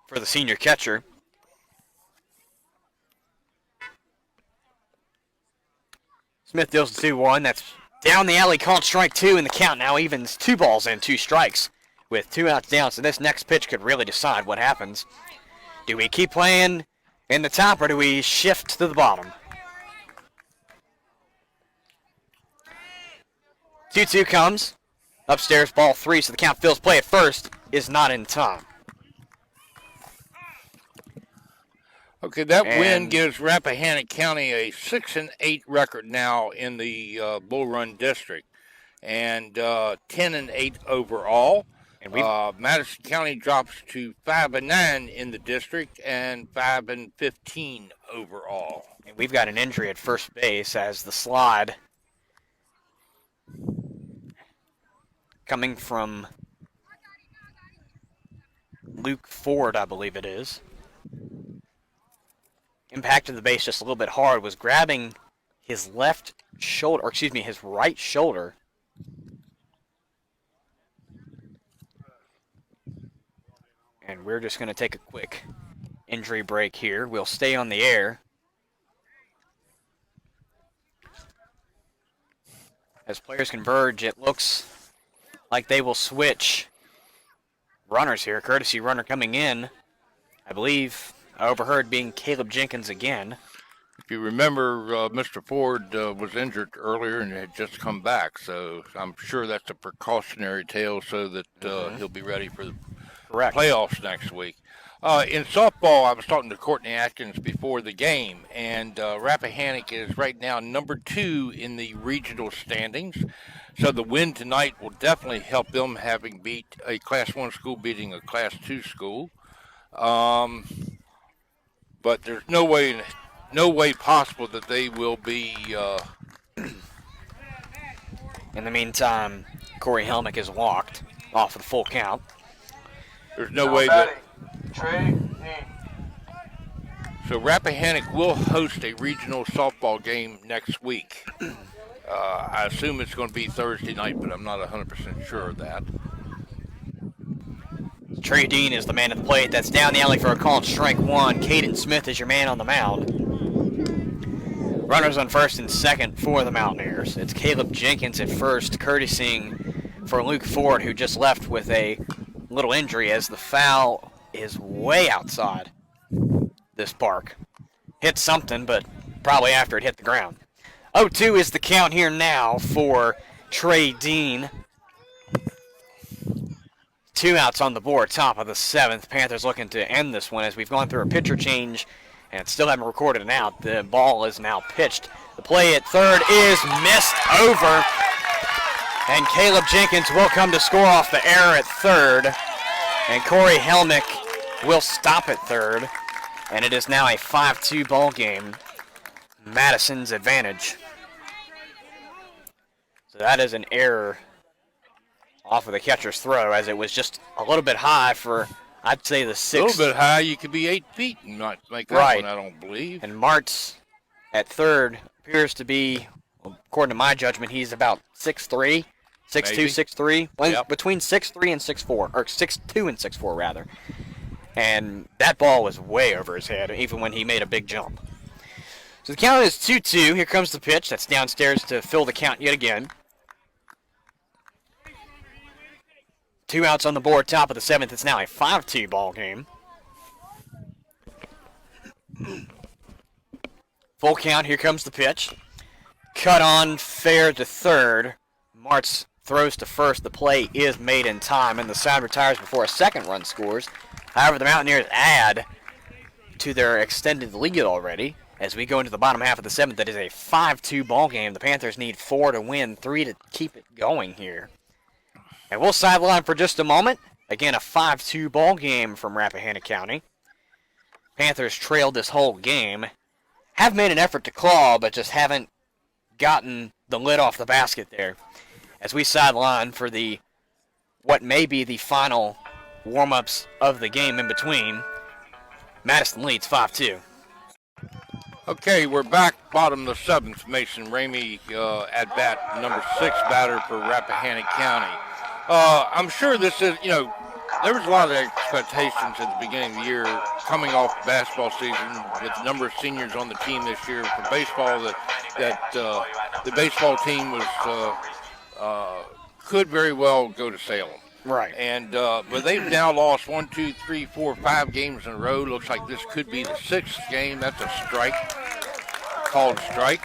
for the senior catcher. Smith deals the 2-1. That's down the alley, called strike 2, and the count now evens 2 balls and 2 strikes with 2 outs down. So this next pitch could really decide what happens. Do we keep playing in the top or do we shift to the bottom? 2-2 comes. Upstairs, ball 3, so the count fills. Play at first is not in time. Okay, that win gives Rappahannock County a 6-8 record now in the Bull Run District, and 10-8 overall. And Madison County drops to 5-9 in the district and 5-15 overall. And we've got an injury at first base as the slide coming from Luke Ford, I believe it is. Impacted the base just a little bit hard, was grabbing his left shoulder, or excuse me, his right shoulder. And we're just going to take a quick injury break here. We'll stay on the air as players converge. It looks like they will switch runners here. Courtesy runner coming in, I believe, I overheard being Caleb Jenkins again. If you remember, Mr. Ford was injured earlier and had just come back, so I'm sure that's a precautionary tale so that he'll be ready for the playoffs next week. In softball, I was talking to Courtney Atkins before the game, and Rappahannock is right now number 2 in the regional standings. So the win tonight will definitely help them, having beat a Class 1 school beating a Class 2 school. But there's no way possible that they will be. In the meantime, Corey Helmick is walked off of the full count. There's no way that. Trey. So Rappahannock will host a regional softball game next week. I assume it's going to be Thursday night, but I'm not 100% sure of that. Trey Dean is the man at the plate. That's down the alley for a called strike 1. Caden Smith is your man on the mound. Runners on first and second for the Mountaineers. It's Caleb Jenkins at first, courtesying for Luke Ford, who just left with a little injury as the foul is way outside this park. Hit something, but probably after it hit the ground. 0-2 is the count here now for Trey Dean. 2 outs on the board, top of the 7th. Panthers looking to end this one as we've gone through a pitcher change and still haven't recorded an out. The ball is now pitched. The play at third is missed over. And Caleb Jenkins will come to score off the error at third. And Corey Helmick will stop at third. And it is now a 5-2 ball game. Madison's advantage. So that is an error off of the catcher's throw, as it was just a little bit high for, I'd say, the 6th. A little bit high. You could be 8 feet and not make that Right. one, I don't believe. And Martz at third appears to be, according to my judgment, he's about 6'3", 6'2", Maybe. 6'3", Yep. between 6'3" and 6'4", or 6'2" and 6'4", rather. And that ball was way over his head, even when he made a big jump. So the count is 2-2. Here comes the pitch. That's downstairs to fill the count yet again. 2 outs on the board, top of the 7th. It's now a 5-2 ball game. Full count. Here comes the pitch. Cut on, fair to third. Martz throws to first. The play is made in time, and the side retires before a second run scores. However, the Mountaineers add to their extended lead already. As we go into the bottom half of the 7th, that is a 5-2 ball game. The Panthers need 4 to win, 3 to keep it going here. And we'll sideline for just a moment. Again, a 5-2 ball game from Rappahannock County. Panthers trailed this whole game. Have made an effort to claw, but just haven't gotten the lid off the basket there. As we sideline for what may be the final warm-ups of the game in between. Madison leads 5-2. Okay, we're back, bottom of the 7th. Mason Ramey at bat, number 6 batter for Rappahannock County. I'm sure this is, there was a lot of expectations at the beginning of the year coming off basketball season with the number of seniors on the team this year. For baseball, that the baseball team was could very well go to Salem. Right. And but they've now lost 1, 2, 3, 4, 5 games in a row. Looks like this could be the 6th game. That's a strike, called strike.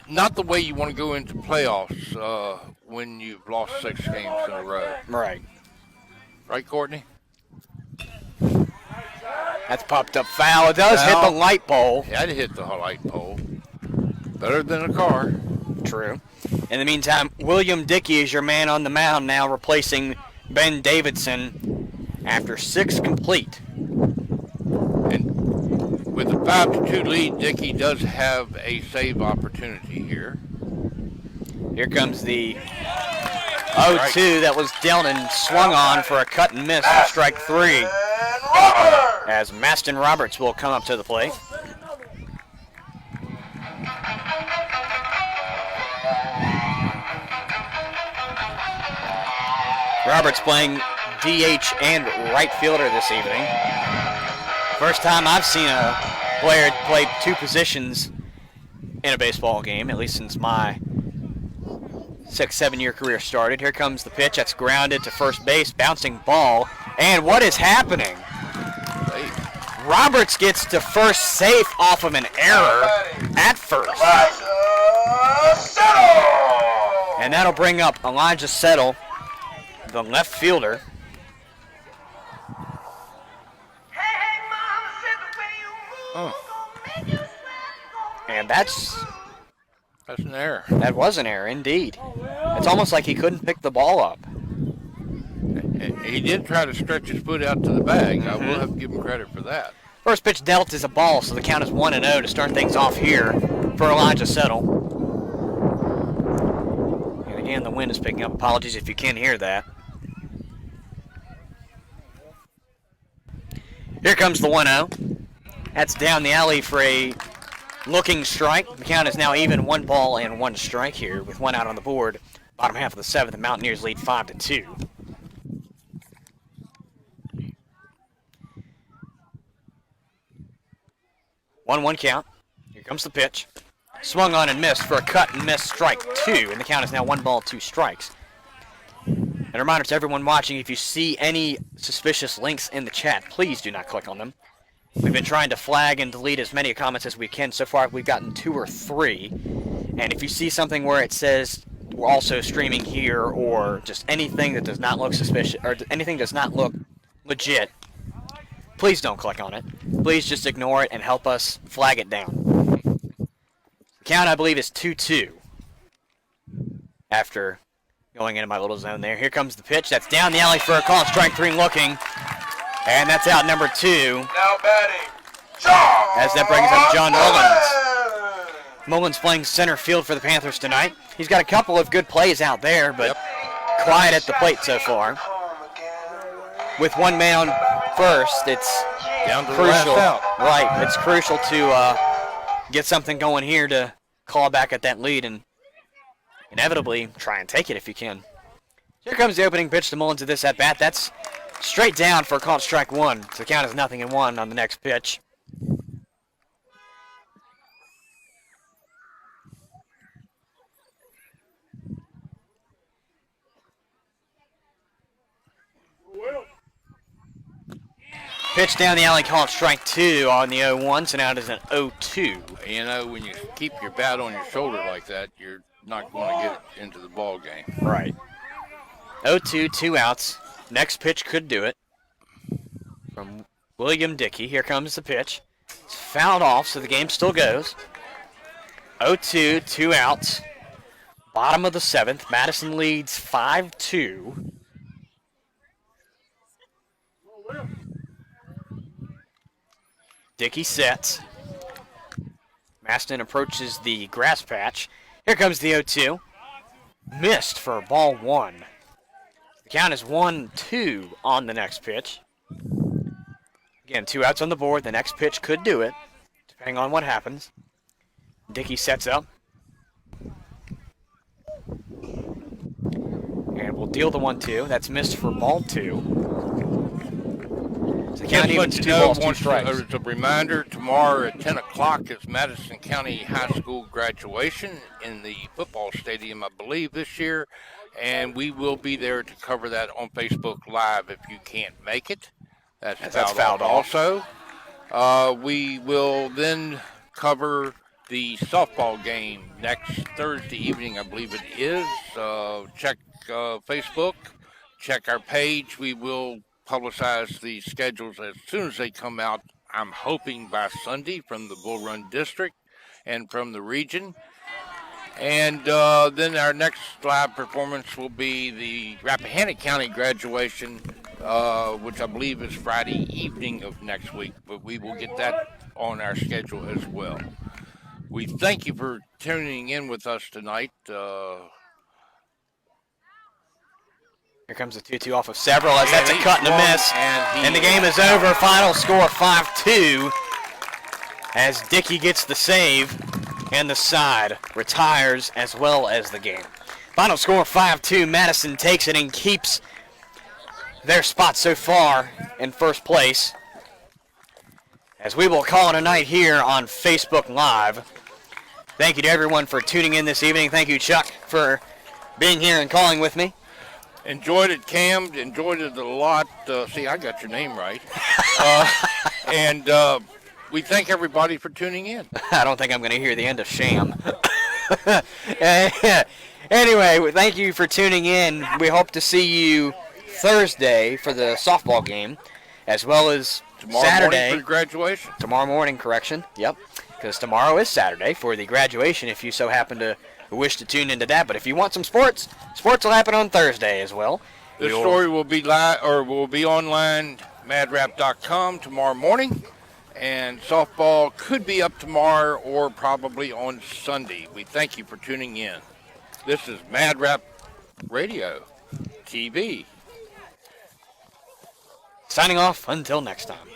Not the way you want to go into playoffs when you've lost 6 games in a row. Right. Right, Courtney? That's popped up foul. It does hit Foul. the light pole. Yeah, it hit the light pole. Better than a car. True. In the meantime, William Dickey is your man on the mound now, replacing Ben Davidson after 6 complete. And with a 5-2 lead, Dickey does have a save opportunity here. Here comes the 0-2 that was dealt and swung on for a cut and miss for strike 3. And Robert! As Maston Roberts will come up to the plate. Roberts playing DH and right fielder this evening. First time I've seen a player play 2 positions in a baseball game, at least since my 6-7 year career started. Here comes the pitch. That's grounded to first base. Bouncing ball. And what is happening? Roberts gets to first safe off of an error at first. Elijah Settle! And that'll bring up Elijah Settle, the left fielder. And that's an error. That was an error, indeed. It's almost like he couldn't pick the ball up. He did try to stretch his foot out to the bag. I will have to give him credit for that. First pitch dealt is a ball, so the count is 1-0 to start things off here for Elijah Settle. And again, the wind is picking up. Apologies if you can't hear that. Here comes the 1-0. That's down the alley for a looking strike. The count is now even, 1 ball and 1 strike here with 1 out on the board. Bottom half of the 7th, the Mountaineers lead 5-2. One count. Here comes the pitch. Swung on and missed for a cut and miss, strike 2, and the count is now 1 ball, 2 strikes. And a reminder to everyone watching, if you see any suspicious links in the chat, please do not click on them. We've been trying to flag and delete as many comments as we can. So far, we've gotten 2 or 3. And if you see something where it says we're also streaming here, or just anything that does not look suspicious, or anything does not look legit, please don't click on it. Please just ignore it and help us flag it down. The count, I believe, is 2-2 after going into my little zone there. Here comes the pitch. That's down the alley for a call. Strike 3 looking. And that's out number 2. Now batting, John As that brings up John Mullins. Mullins playing center field for the Panthers tonight. He's got a couple of good plays out there, but quiet at the plate so far. With one man on first, it's Down to the crucial. last out. Right, it's crucial to get something going here to claw back at that lead and inevitably try and take it if you can. Here comes the opening pitch to Mullins at this at bat. That's straight down for a called strike 1. So the count is 0-1 on the next pitch. Pitch down the alley, called strike 2 on the 0-1, so now it is an 0-2. You know, when you keep your bat on your shoulder like that, you're not going to get it into the ball game. Right. 0-2, 2 outs. Next pitch could do it. From William Dickey. Here comes the pitch. It's fouled off, so the game still goes. 0-2, 2 outs. Bottom of the 7th. Madison leads 5-2. Dickey sets. Maston approaches the grass patch. Here comes the 0-2. Missed for ball 1. The count is 1-2 on the next pitch. Again, 2 outs on the board. The next pitch could do it, depending on what happens. Dickey sets up. And we'll deal the 1-2. That's missed for ball 2. So the count evens 2 balls, 2 strikes. As a reminder, tomorrow at 10 o'clock is Madison County High School graduation in the football stadium, I believe, this year. And we will be there to cover that on Facebook Live if you can't make it. That's fouled off. Also, we will then cover the softball game next Thursday evening, I believe it is. Check Facebook, check our page. We will publicize the schedules as soon as they come out. I'm hoping by Sunday from the Bull Run District and from the region. And then our next live performance will be the Rappahannock County graduation, which I believe is Friday evening of next week. But we will get that on our schedule as well. We thank you for tuning in with us tonight. Here comes the 2-2 off of several, as that's a cut and a miss. And the game is over. Final score 5-2 as Dickey gets the save and the side retires as well as the game. Final score 5-2. Madison takes it and keeps their spot so far in first place. As we will call it a night here on Facebook Live. Thank you to everyone for tuning in this evening. Thank you, Chuck, for being here and calling with me. Enjoyed it, Cam. Enjoyed it a lot. See, I got your name right. And we thank everybody for tuning in. I don't think I'm going to hear the end of Sham. Anyway, thank you for tuning in. We hope to see you Thursday for the softball game, as well as Tomorrow Saturday. morning for the graduation. Tomorrow morning, correction. Yep, because tomorrow is Saturday for the graduation, if you so happen to wish to tune into that. But if you want some sports will happen on Thursday as well. This story will be live, or will be online, madrapp.com tomorrow morning. And softball could be up tomorrow or probably on Sunday. We thank you for tuning in. This is Mad Rap Radio TV. Signing off until next time.